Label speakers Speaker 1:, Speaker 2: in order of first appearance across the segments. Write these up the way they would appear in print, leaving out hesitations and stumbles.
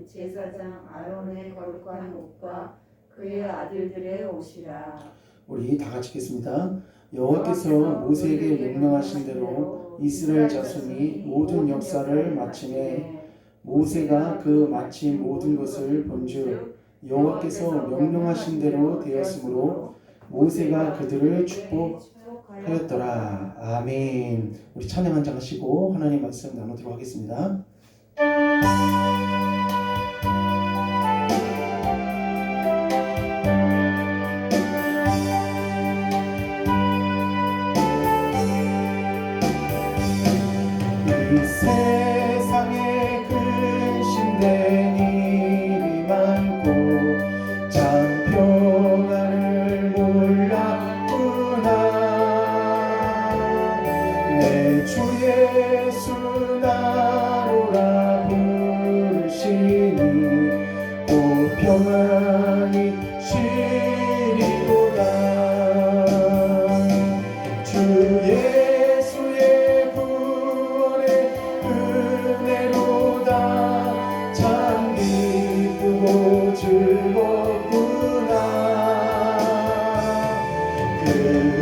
Speaker 1: 제사장 아론의 거룩한 옷과 그의 아들들의 옷이라.
Speaker 2: 우리 다 같이 읽겠습니다. 여호와께서 모세에게 명령하신 대로 이스라엘 자손이 모든 역사를 마치매 모세가 그 마친 모든 것을 본즉 여호와께서 명령하신 대로 되었으므로 모세가 그들을 축복하였더라. 아멘. 우리 찬양 한 장 하시고 하나님 말씀 나누도록 하겠습니다. 이 세상에 근심된 일이 많고 참 평안을 몰랐구나. 내 주 예수 나로라 부르시니 곧 평안이 쉬리로다. 주 예수의 구원의 은혜로다. 참 기쁘고 즐겁구나. 그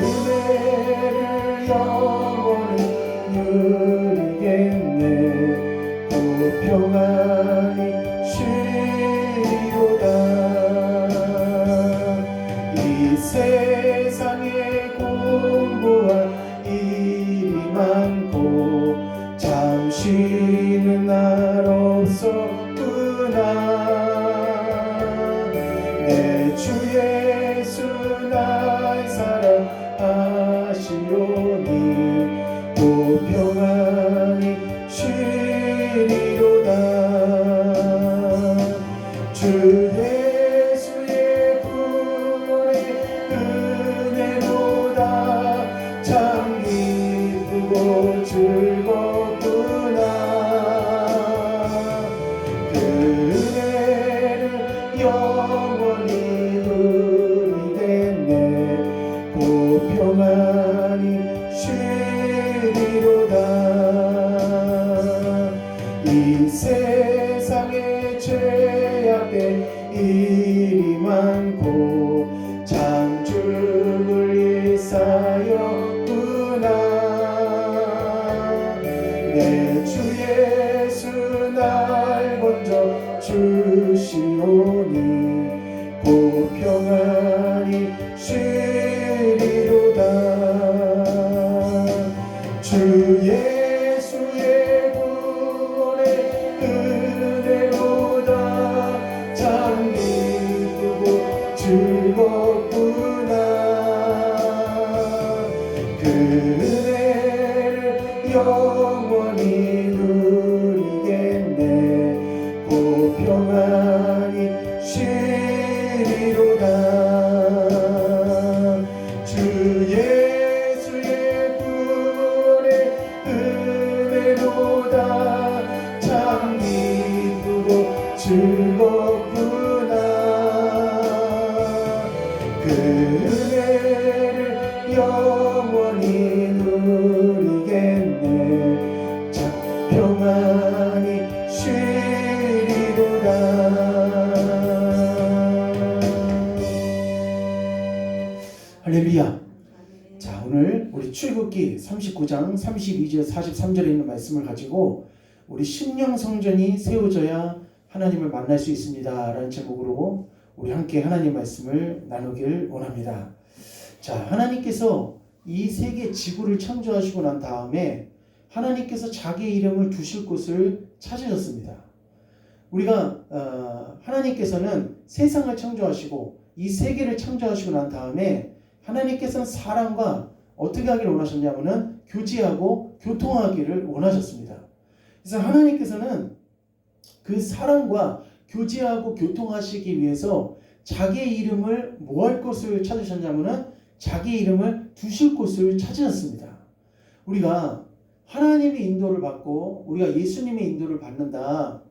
Speaker 2: 은혜를 영원히 누리겠네. 곧 평안히 쉬리로다. 이 세상에 공부한 일이 많고 참 쉬는 날 없었구나. 내 주 예수 날 사랑하시오니 곧 평안히 쉬리로다. 주 예수의 구원의 은혜로다. 참 기쁘고 즐겁구나. 그 은혜를 영원히 누리겠네. 곧 평안히 쉬리로다. 이 세상에 죄악된 일이 많고 참 죽을 일 쌓였구나. 내 주 예수 날 건져 주시오니 곧 평안히 쉬리로다. 주 예수의 구원의 은혜로다. 참 기쁘고 즐겁구나. 그 은혜를 영원히 누리겠네. 곧 평안히 쉬리로다. 주 예수의 구원의 은혜로다. 참 기쁘고 즐겁구나. 그 은혜를 영원히 누리겠네. 참 평안히 쉬리로다. 할렐루야. 자, 오늘 우리 출애굽기 39장 32절 43절에 있는 말씀을 가지고 우리 심령 성전이 세워져야 하나님을 만날 수 있습니다 라는 제목으로 우리 함께 하나님 말씀을 나누길 원합니다. 자, 하나님께서 이 세계 지구를 창조하시고 난 다음에 하나님께서 자기의 이름을 두실 곳을 찾으셨습니다. 우리가 하나님께서는 세상을 창조하시고 이 세계를 창조하시고 난 다음에 하나님께서는 사람과 어떻게 하기를 원하셨냐면은 교제하고 교통하기를 원하셨습니다. 그래서 하나님께서는 그 사람과 교제하고 교통하시기 위해서 자기의 이름을 뭐 할 것을 찾으셨냐면은 자기의 이름을 두실 곳을 찾으셨습니다. 우리가 하나님의 인도를 받고 우리가 예수님의 인도를 받는다.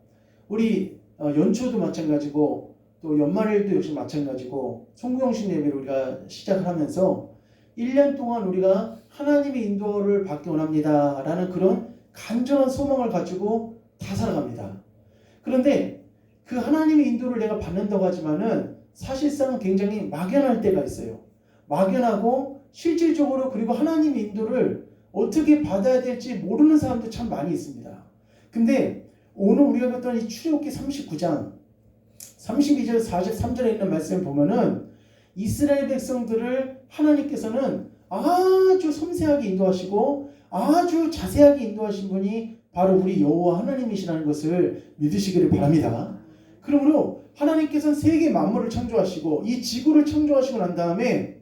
Speaker 2: 우리 연초도 마찬가지고 또 연말일도 역시 마찬가지고 송구영신 예배를 우리가 시작을 하면서 1년 동안 우리가 하나님의 인도를 받기 원합니다 라는 그런 간절한 소망을 가지고 다 살아갑니다. 그런데 그 하나님의 인도를 내가 받는다고 하지만은 사실상 굉장히 막연할 때가 있어요. 막연하고 실질적으로 그리고 하나님의 인도를 어떻게 받아야 될지 모르는 사람도 참 많이 있습니다. 근데 오늘 우리가 봤던 이 출애굽기 39장 32절 43절에 있는 말씀을 보면은 이스라엘 백성들을 하나님께서는 아주 섬세하게 인도하시고 아주 자세하게 인도하신 분이 바로 우리 여호와 하나님이시라는 것을 믿으시기를 바랍니다. 그러므로 하나님께서는 세계 만물을 창조하시고 이 지구를 창조하시고 난 다음에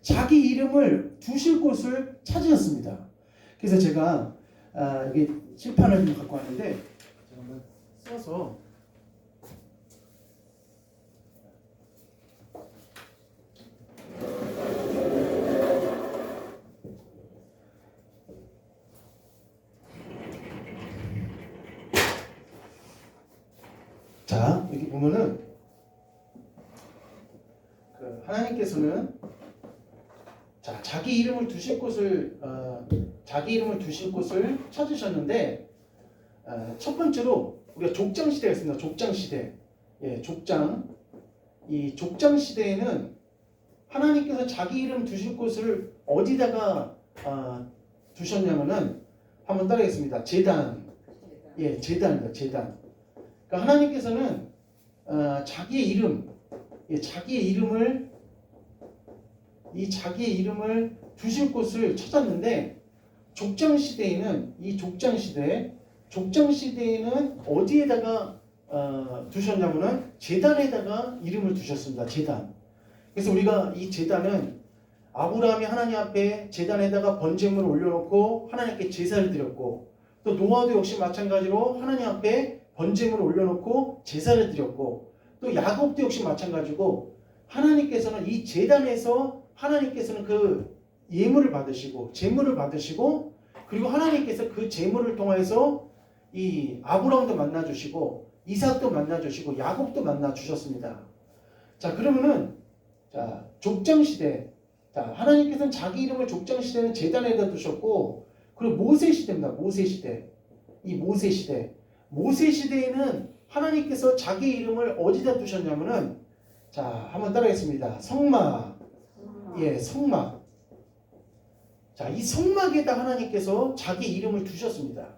Speaker 2: 자기 이름을 두실 곳을 찾으셨습니다. 그래서 제가 여기 칠판을 좀 갖고 왔는데 제가 한번 써서 자, 여기 보면은 하나님께서는 자기 이름을 두실 곳을 찾으셨는데 첫 번째로 우리가 족장 시대가 있습니다. 족장 시대. 예, 이 족장 시대에는 하나님께서 자기 이름 두실 곳을 어디다가 두셨냐면은 한번 따라하겠습니다. 제단. 예, 제단입니다. 제단. 그러니까 하나님께서는 자기의 이름을 두실 곳을 찾았는데 족장 시대에는 어디에다가 두셨냐면은 제단에다가 이름을 두셨습니다. 제단. 그래서 우리가 이 제단은 아브라함이 하나님 앞에 제단에다가 번제물을 올려놓고 하나님께 제사를 드렸고 또 노아도 역시 마찬가지로 하나님 앞에 번제물을 올려놓고 제사를 드렸고 또 야곱도 역시 마찬가지고 하나님께서는 이 제단에서 하나님께서는 그 예물을 받으시고 제물을 받으시고 그리고 하나님께서 그 제물을 통해서 이 아브라함도 만나주시고 이삭도 만나주시고 야곱도 만나주셨습니다. 자, 그러면은 족장시대, 하나님께서는 자기 이름을 족장시대는 제단에다 두셨고 그리고 모세시대입니다. 모세시대에는 하나님께서 자기 이름을 어디다 두셨냐면은 한번 따라하겠습니다. 성막. 예, 성막. 이 성막에다 하나님께서 자기 이름을 두셨습니다.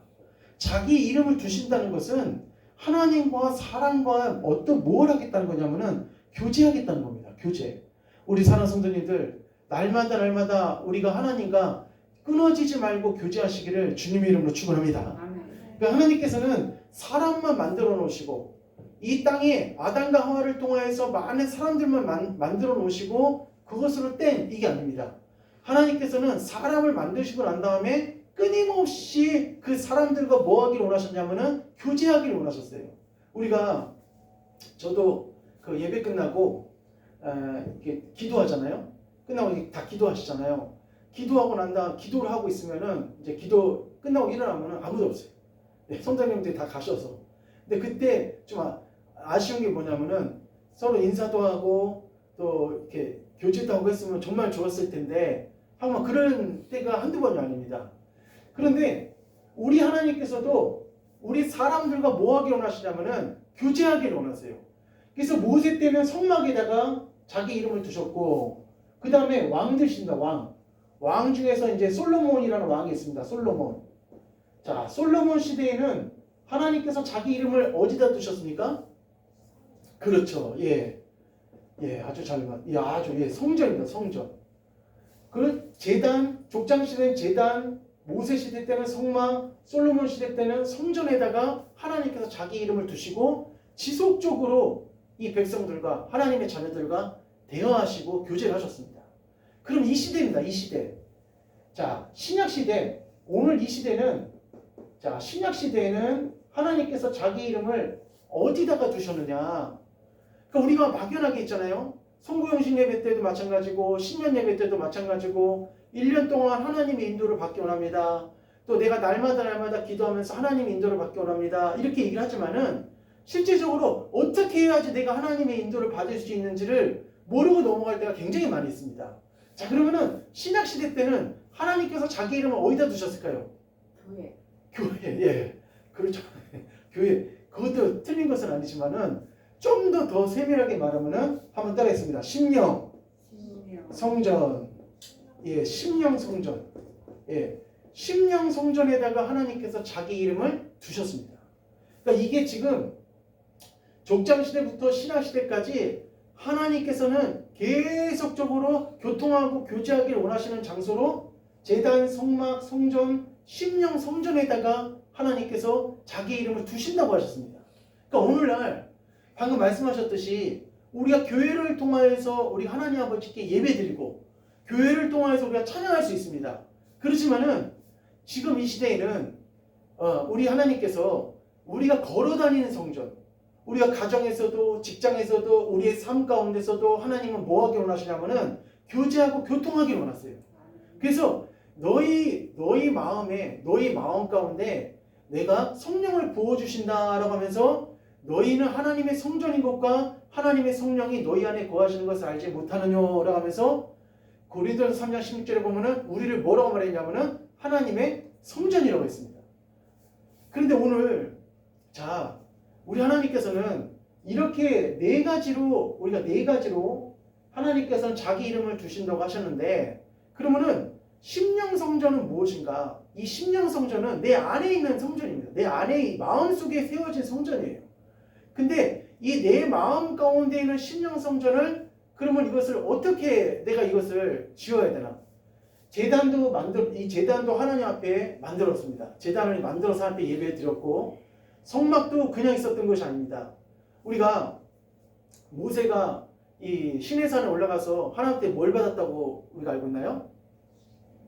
Speaker 2: 자기 이름을 두신다는 것은 하나님과 사람과 뭘 하겠다는 거냐면은 교제하겠다는 겁니다. 교제. 우리 사랑하는 성도님들 날마다 우리가 하나님과 끊어지지 말고 교제하시기를 주님의 이름으로 축원합니다. 그러니까 하나님께서는 사람만 만들어 놓으시고 이 땅에 아담과 하와를 통하여서 많은 사람들만 만들어 놓으시고 그것으로 땡 이게 아닙니다. 하나님께서는 사람을 만드시고 난 다음에 끊임없이 그 사람들과 뭐 하기를 원하셨냐면은 교제하기를 원하셨어요. 저도 그 예배 끝나고 이렇게 기도하잖아요. 끝나고 다 기도하시잖아요. 기도하고 난 다음 기도를 하고 있으면은 이제 기도 끝나고 일어나면은 아무도 없어요. 네, 성도님들이 다 가셔서. 근데 그때 좀 아쉬운 게 뭐냐면은 서로 인사도 하고 또 이렇게 교제도 하고 했으면 정말 좋았을 텐데 항상 그런 때가 한두 번이 아닙니다. 그런데 우리 하나님께서도 우리 사람들과 뭐 하기 원하시냐면은 교제하기를 원하세요. 그래서 모세 때는 성막에다가 자기 이름을 두셨고 그 다음에 왕들이십니다. 왕 중에서 이제 솔로몬이라는 왕이 있습니다. 솔로몬 시대에는 하나님께서 자기 이름을 어디다 두셨습니까? 그렇죠. 예, 아주 성전입니다. 성전. 그 제단, 족장 시대는 제단, 모세 시대 때는 성막, 솔로몬 시대 때는 성전에다가 하나님께서 자기 이름을 두시고 지속적으로 이 백성들과 하나님의 자녀들과 대화하시고 교제를 하셨습니다. 그럼 이 시대입니다. 이 시대. 신약 시대. 오늘 이 시대는 신약 시대에는 하나님께서 자기 이름을 어디다가 두셨느냐? 그러니까 우리가 막연하게 있잖아요. 성구영신 예배 때도 마찬가지고 신년 예배 때도 마찬가지고 1년 동안 하나님의 인도를 받기 원합니다. 또 내가 날마다 기도하면서 하나님의 인도를 받기 원합니다. 이렇게 얘기를 하지만은 실제적으로 어떻게 해야지 내가 하나님의 인도를 받을 수 있는지를 모르고 넘어갈 때가 굉장히 많이 있습니다. 그러면은 신약시대 때는 하나님께서 자기 이름을 어디다 두셨을까요? 교회. 예. 그렇죠. 교회. 그것도 틀린 것은 아니지만은 좀 더 세밀하게 말하면은 한번 따라했습니다. 심령 성전, 예, 심령 성전, 예, 심령 성전에다가 하나님께서 자기 이름을 두셨습니다. 그러니까 이게 지금 족장 시대부터 신약 시대까지 하나님께서는 계속적으로 교통하고 교제하기를 원하시는 장소로 제단, 성막, 성전, 심령 성전에다가 하나님께서 자기 이름을 두신다고 하셨습니다. 그러니까 오늘날 방금 말씀하셨듯이 우리가 교회를 통하여서 우리 하나님 아버지께 예배드리고 교회를 통하여서 우리가 찬양할 수 있습니다. 그렇지만은 지금 이 시대에는 우리 하나님께서 우리가 걸어다니는 성전, 우리가 가정에서도 직장에서도 우리의 삶 가운데서도 하나님은 뭐하기 원하시냐면은 교제하고 교통하기를 원하세요. 그래서 너희 마음에, 너희 마음 가운데 내가 성령을 부어주신다라고 하면서 너희는 하나님의 성전인 것과 하나님의 성령이 너희 안에 거하시는 것을 알지 못하느냐라고 하면서 고린도전서 3장 16절에 보면은 우리를 뭐라고 말했냐면은 하나님의 성전이라고 했습니다. 그런데 오늘 자, 우리 하나님께서는 이렇게 우리가 네 가지로 하나님께서는 자기 이름을 두신다고 하셨는데, 그러면은 심령 성전은 무엇인가? 이 심령 성전은 내 안에 있는 성전입니다. 내 안에 마음속에 세워진 성전이에요. 근데 이 내 마음 가운데 있는 심령 성전을 그러면 이것을 어떻게 내가 이것을 지어야 되나? 이 제단도 하나님 앞에 만들었습니다. 제단을 만들어서 하나님께 예배 드렸고, 성막도 그냥 있었던 것이 아닙니다. 우리가 모세가 이 시내산에 올라가서 하나님께 뭘 받았다고 우리가 알고 있나요?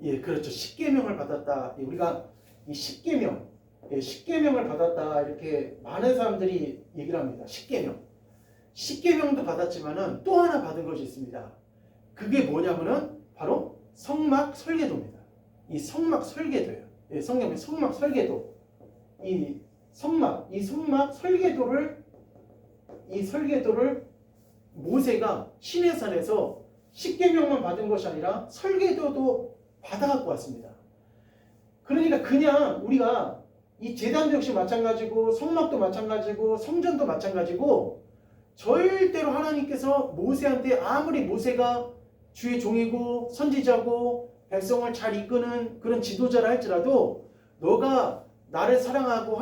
Speaker 2: 예, 그렇죠. 십계명을 받았다. 우리가 이 십계명을 받았다 이렇게 많은 사람들이 얘기를 합니다. 십계명도 받았지만은 또 하나 받은 것이 있습니다. 그게 뭐냐면은 바로 성막 설계도입니다. 이 성막 설계도예요. 예, 성경의 성막 설계도. 이 성막 설계도를 모세가 시내산에서 십계명만 받은 것이 아니라 설계도도 받아갖고 왔습니다. 그러니까 그냥 우리가 이 제단도 역시 마찬가지고 성막도 마찬가지고 성전도 마찬가지고 절대로 하나님께서 모세한테 아무리 모세가 주의 종이고 선지자고 백성을 잘 이끄는 그런 지도자라 할지라도 너가 나를 사랑하고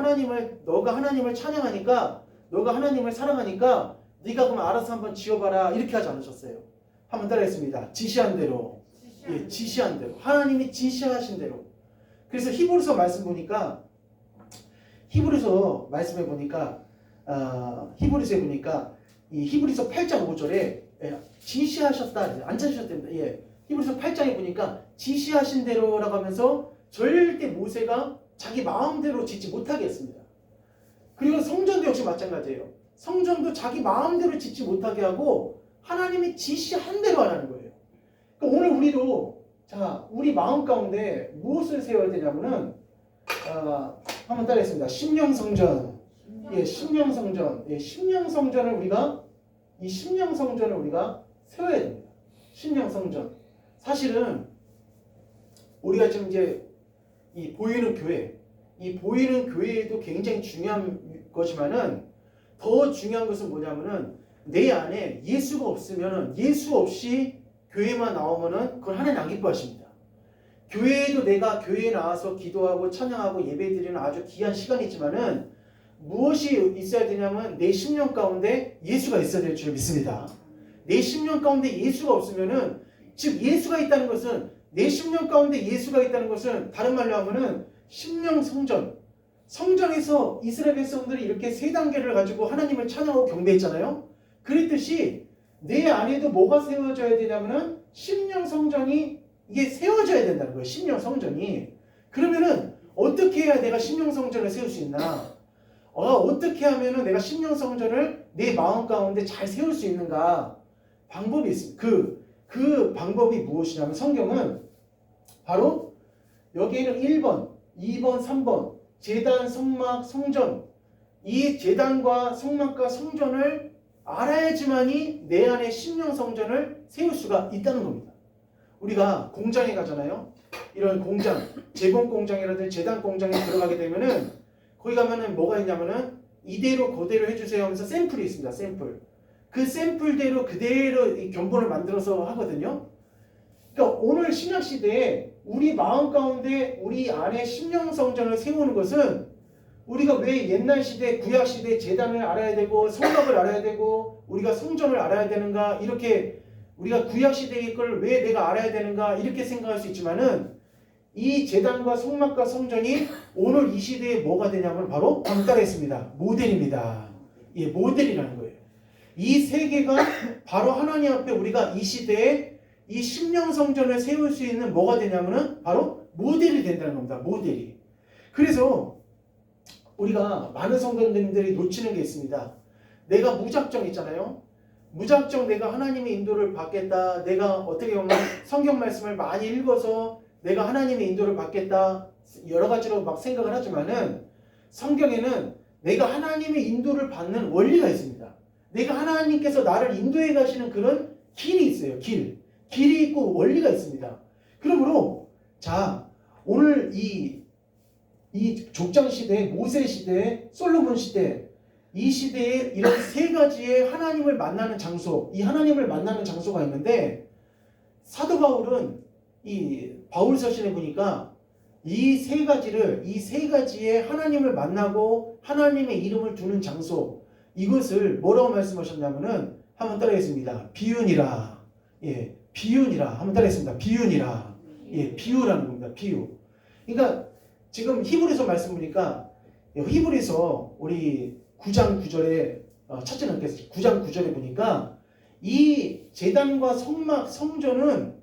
Speaker 2: 너가 하나님을 찬양하니까 너가 하나님을 사랑하니까 네가 그럼 알아서 한번 지어봐라 이렇게 하지 않으셨어요. 한번 따라했습니다. 지시한 대로. 예, 지시한 대로. 하나님이 지시하신 대로. 그래서 히브리서 말씀해 보니까 이 히브리서 8장 5절에 지시하셨다. 안 찾으셔도 됩니다. 예. 히브리서 8장에 보니까 지시하신 대로라고 하면서 절대 모세가 자기 마음대로 짓지 못하게 했습니다. 그리고 성전도 역시 마찬가지예요. 성전도 자기 마음대로 짓지 못하게 하고 하나님이 지시한 대로 하라는 거예요. 그러니까 오늘 우리도 우리 마음 가운데 무엇을 세워야 되냐면은 한번 따라했습니다. 심령 성전. 예, 심령 성전. 예, 심령 성전을 우리가 세워야 됩니다. 심령 성전. 사실은 우리가 지금 이제 이 보이는 교회에도 굉장히 중요한 것이지만은 더 중요한 것은 뭐냐면은 내 안에 예수가 없으면은 예수 없이 교회만 나오면은 그걸 하나님 안 기뻐하십니다. 교회에도 내가 교회에 나와서 기도하고 찬양하고 예배드리는 아주 귀한 시간이지만은 무엇이 있어야 되냐면 내 심령 가운데 예수가 있어야 될 줄 믿습니다. 내 심령 가운데 예수가 없으면은 즉 예수가 있다는 것은 내 심령 가운데 예수가 있다는 것은 다른 말로 하면은 심령 성전에서 이스라엘 백성들이 이렇게 세 단계를 가지고 하나님을 찬양하고 경배했잖아요. 그랬듯이 내 안에도 뭐가 세워져야 되냐면은 심령 성전이 이게 세워져야 된다는 거예요. 심령 성전이. 그러면은 어떻게 해야 내가 심령 성전을 세울 수 있나? 어떻게 하면은 내가 심령 성전을 내 마음 가운데 잘 세울 수 있는가? 방법이 있습니다. 그 방법이 무엇이냐면 성경은 바로 여기에는 1번, 2번, 3번 제단, 성막, 성전 이 제단과 성막과 성전을 알아야지만이 내 안에 심령 성전을 세울 수가 있다는 겁니다. 우리가 공장에 가잖아요. 이런 공장, 재봉 공장이라든지 제단 공장에 들어가게 되면은 거기 가면은 뭐가 있냐면은 이대로 그대로 해주세요 하면서 샘플이 있습니다. 샘플. 그 샘플대로 그대로 이 견본을 만들어서 하거든요. 그러니까 오늘 신약 시대에 우리 마음 가운데 우리 안에 심령 성전을 세우는 것은 우리가 왜 옛날 시대, 구약 시대 제단을 알아야 되고 성막을 알아야 되고 우리가 성전을 알아야 되는가, 이렇게 우리가 구약 시대의 걸 왜 내가 알아야 되는가 이렇게 생각할 수 있지만은, 이 제단과 성막과 성전이 오늘 이 시대에 뭐가 되냐면 바로 따라했습니다. 모델입니다. 예, 모델이라는 거예요. 이 세 개가 바로 하나님 앞에 우리가 이 시대에 이 심령 성전을 세울 수 있는 뭐가 되냐면은 바로 모델이 된다는 겁니다. 모델이. 그래서 우리가 많은 성도님들이 놓치는 게 있습니다. 내가 무작정 있잖아요. 무작정 내가 하나님의 인도를 받겠다. 내가 어떻게 보면 성경 말씀을 많이 읽어서 내가 하나님의 인도를 받겠다. 여러 가지로 막 생각을 하지만은 성경에는 내가 하나님의 인도를 받는 원리가 있습니다. 내가 하나님께서 나를 인도해 가시는 그런 길이 있어요. 길이 있고 원리가 있습니다. 그러므로 자, 오늘 이 족장 시대, 모세 시대, 솔로몬 시대, 이 시대에 이런 세 가지의 하나님을 만나는 장소, 이 하나님을 만나는 장소가 있는데, 사도 바울은 이 바울서신에 보니까 이 세 가지의 하나님을 만나고 하나님의 이름을 두는 장소, 이것을 뭐라고 말씀하셨냐면은 한번 따라하겠습니다. 비유니라. 예, 비유니라. 한번 따라하겠습니다. 비유니라. 예, 비유라는 겁니다. 비유. 그러니까 지금 히브리서 말씀 보니까, 히브리서 우리 9장 9절에 찾지 않겠습니다. 9장 9절에 보니까 이 제단과 성막, 성전은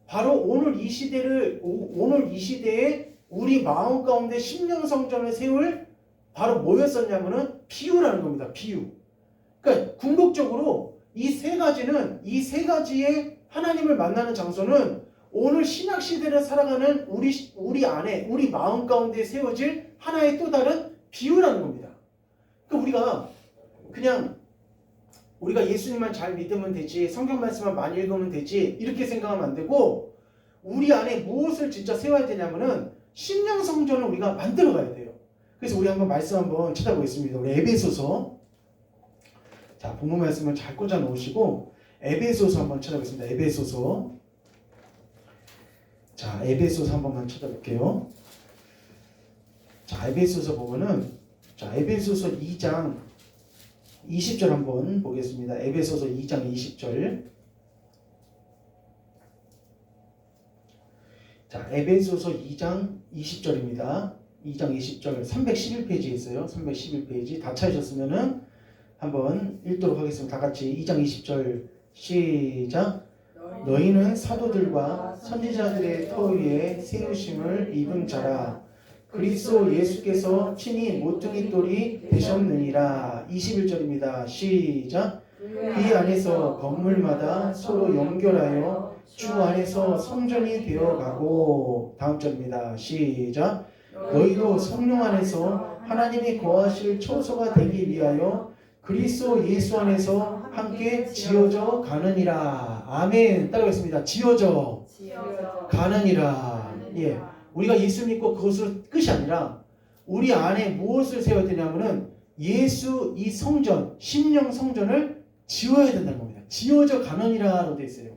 Speaker 2: 바로 오늘 이 시대에 우리 마음 가운데 심령 성전을 세울 바로 뭐였었냐면은 비유라는 겁니다. 비유. 그러니까 궁극적으로 이 세 가지의 하나님을 만나는 장소는 오늘 신약 시대를 살아가는 우리 안에, 우리 마음 가운데 세워질 하나의 또 다른 비유라는 겁니다. 그러니까 우리가 예수님만 잘 믿으면 되지, 성경 말씀만 많이 읽으면 되지, 이렇게 생각하면 안 되고, 우리 안에 무엇을 진짜 세워야 되냐면은 심령 성전을 우리가 만들어 가야 돼요. 그래서 우리 한번 말씀 한번 찾아보겠습니다. 우리 에베소서. 자, 본문 말씀을 잘 꽂아 놓으시고 에베소서 한번 찾아보겠습니다. 에베소서. 자, 에베소서 한 번만 찾아볼게요. 자, 에베소서 보면은, 자, 에베소서 2장 20절 한번 보겠습니다. 에베소서 2장 20절. 자, 에베소서 2장 20절입니다. 2장 20절 311페이지에 있어요. 311페이지. 다 찾으셨으면은 한번 읽도록 하겠습니다. 다 같이 2장 20절 시작. 너희는 사도들과 선지자들의 터 위에 세우심을 입은 자라. 그리스도 예수께서 친히 모퉁이 돌이 되셨느니라. 21절입니다. 시작. 그 안에서 건물마다 서로 연결하여 주 안에서 성전이 되어가고. 다음 절입니다. 시작. 너희도 성령 안에서 하나님이 거하실 처소가 되기 위하여 그리스도 예수 안에서 함께 지어져 가느니라. 아멘. 따라하겠습니다. 지어져 가느니라. 예. 우리가 예수 믿고 그것을 끝이 아니라 우리 안에 무엇을 세워야 되냐면은 예수 이 성전, 심령 성전을 지어야 된다는 겁니다. 지어져 가느니라로 되어 있어요.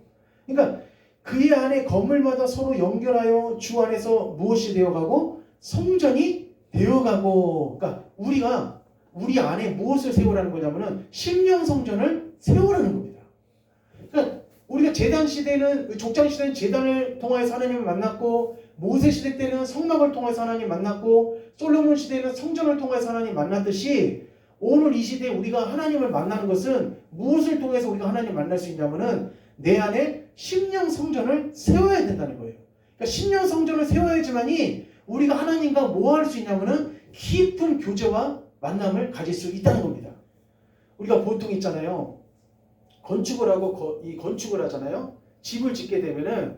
Speaker 2: 그러니까 그 안에 건물마다 서로 연결하여 주 안에서 무엇이 되어가고 성전이 되어가고. 그러니까 우리가 우리 안에 무엇을 세우라는 거냐면은 심령 성전을 세우라는 겁니다. 그러니까 우리가 제단 시대는, 족장 시대는 제단을 통하여서 하나님을 만났고, 모세 시대 때는 성막을 통해서 하나님 만났고, 솔로몬 시대는 성전을 통해서 하나님 만났듯이 오늘 이 시대에 우리가 하나님을 만나는 것은 무엇을 통해서 우리가 하나님 만날 수 있냐면은 내 안에 심령 성전을 세워야 된다는 거예요. 그러니까 심령 성전을 세워야지만이 우리가 하나님과 뭐 할 수 있냐면은 깊은 교제와 만남을 가질 수 있다는 겁니다. 우리가 보통 있잖아요. 건축을 하잖아요. 집을 짓게 되면은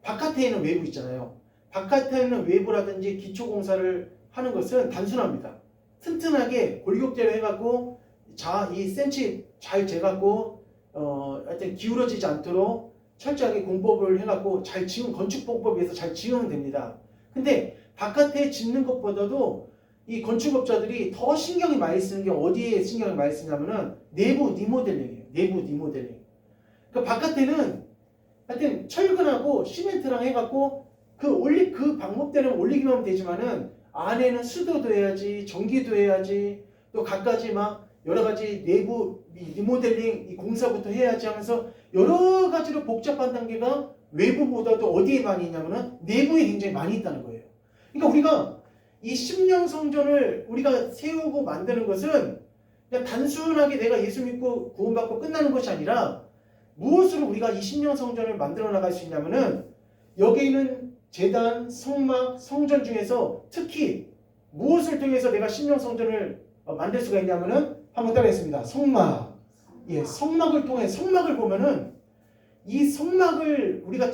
Speaker 2: 바깥에 있는 외부 있잖아요. 바깥에 있는 외부라든지 기초공사를 하는 것은 단순합니다. 튼튼하게 골격대로 해갖고 이 센치 잘 재갖고 하여튼 기울어지지 않도록 철저하게 공법을 해갖고 건축 공법에서 잘 지으면 됩니다. 근데 바깥에 짓는 것보다도 이 건축업자들이 더 신경이 많이 쓰는 게 어디에 신경을 많이 쓰냐면은 내부 리모델링이에요. 내부 리모델링. 그러니까 바깥에는 하여튼 철근하고 시멘트랑 해갖고 그 방법대로 올리기만 하면 되지만은 안에는 수도도 해야지, 전기도 해야지, 또 갖가지 막 여러 가지 내부 리모델링 이 공사부터 해야지 하면서 여러 가지로 복잡한 단계가 외부보다도 어디에 많이 있냐면은 내부에 굉장히 많이 있다는 거예요. 그러니까 우리가 이 심령 성전을 우리가 세우고 만드는 것은 그냥 단순하게 내가 예수 믿고 구원받고 끝나는 것이 아니라 무엇으로 우리가 이 심령 성전을 만들어 나갈 수 있냐면은 여기에 있는 제단, 성막, 성전 중에서 특히 무엇을 통해서 내가 심령 성전을 만들 수가 있냐면은 한번 따라했습니다. 성막. 예, 성막을 통해 성막을 보면은 이 성막을 우리가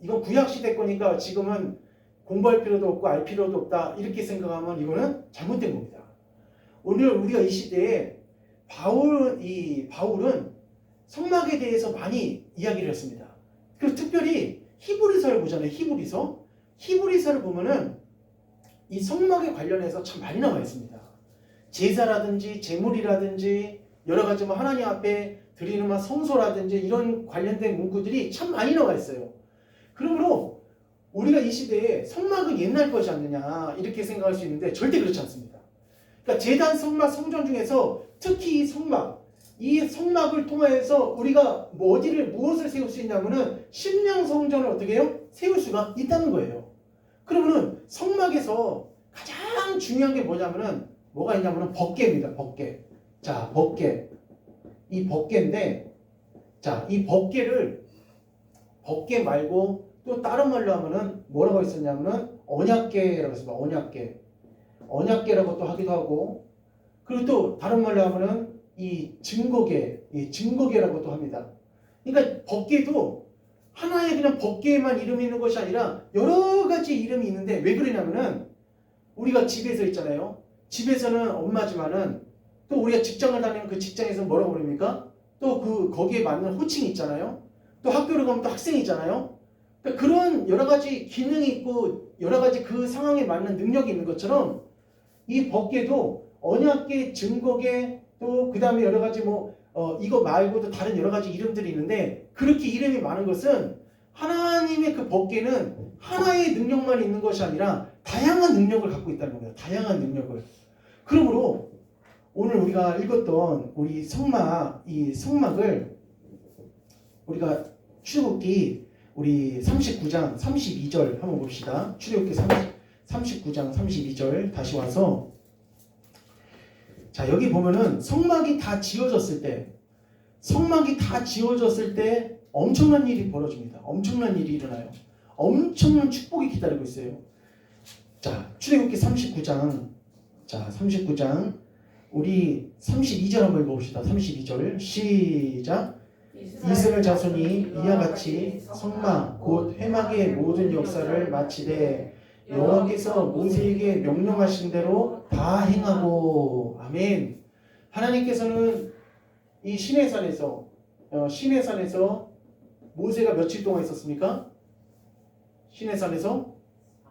Speaker 2: 이건 구약 시대 거니까 지금은 공부할 필요도 없고 알 필요도 없다 이렇게 생각하면 이거는 잘못된 겁니다. 오늘 우리가 이 시대에 바울은 성막에 대해서 많이 이야기를 했습니다. 그리고 특별히 히브리서를 보잖아요. 히브리서를 보면은 이 성막에 관련해서 참 많이 나와 있습니다. 제사라든지 제물이라든지 여러 가지 뭐 하나님 앞에 드리는 막 성소라든지 이런 관련된 문구들이 참 많이 나와 있어요. 그러므로 우리가 이 시대에 성막은 옛날 것이 아니냐 이렇게 생각할 수 있는데 절대 그렇지 않습니다. 그러니까 제단, 성막, 성전 중에서 특히 이 성막을 통해서 우리가 무엇을 세울 수 있냐면은 심령 성전을 어떻게 해요? 세울 수가 있다는 거예요. 그러면은 성막에서 가장 중요한 게 뭐가 있냐면은 법궤입니다. 법궤. 자, 법궤. 이 법궤인데, 자, 이 법궤 말고 또 다른 말로 하면은 뭐라고 했었냐면은 언약궤라고 했습니다. 언약궤라고 또 하기도 하고, 그리고 또 다른 말로 하면은 이 증거궤라고 또 합니다. 그러니까 법궤도 하나의 그냥 법궤에만 이름이 있는 것이 아니라 여러 가지 이름이 있는데 왜 그러냐면은 우리가 집에서 있잖아요. 집에서는 엄마지만은 또 우리가 직장을 다니는 그 직장에서 뭐라고 부릅니까? 또 거기에 맞는 호칭이 있잖아요. 또 학교를 가면 또 학생이 있잖아요. 그러니까 그런 여러 가지 기능이 있고 여러 가지 그 상황에 맞는 능력이 있는 것처럼 이 법궤도 언약궤, 증거궤 또 그 다음에 여러 가지 이거 말고도 다른 여러 가지 이름들이 있는데 그렇게 이름이 많은 것은 하나님의 그 법궤는 하나의 능력만 있는 것이 아니라 다양한 능력을 갖고 있다는 겁니다. 다양한 능력을. 그러므로 오늘 우리가 읽었던 우리 이 성막을 우리가 출애굽기 우리 39장 32절 한번 봅시다. 출애굽기 39장 32절 다시 와서 자 여기 보면은 성막이 다 지어졌을 때 엄청난 일이 벌어집니다. 엄청난 일이 일어나요. 엄청난 축복이 기다리고 있어요. 자 출애굽기 39장 우리 32절 한번 읽어봅시다. 32절 시작. 이스라엘 자손이 이와 같이 성막 곧 회막의 모든 역사를 마치되 여호와께서 모세에게 명령하신 대로 다 행하고 아멘. 하나님께서는 이 시내산에서 모세가 며칠 동안 있었습니까? 시내산에서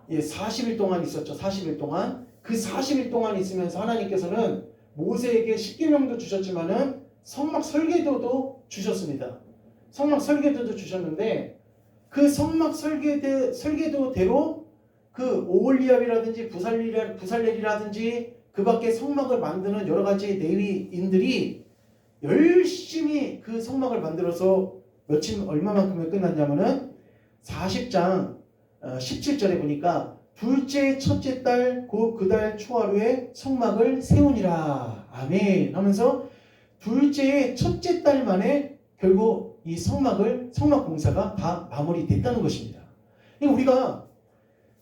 Speaker 2: 40일 동안 있었죠. 40일 동안. 그 40일 동안 있으면서 하나님께서는 모세에게 십계명도 주셨지만은 성막 설계도도 주셨습니다. 성막 설계도도 주셨는데 그 성막 설계도대로 그 오홀리압이라든지 부살렐이라든지 그 밖에 성막을 만드는 여러 가지 레위인들이 열심히 그 성막을 만들어서 얼마만큼에 끝났냐면은 40장 17절에 보니까 둘째 첫째 달 곧 그 달 초하루에 성막을 세우니라 아멘 하면서 둘째의 첫째 달 만에 결국 이 성막 공사가 다 마무리됐다는 것입니다. 그러니까 우리가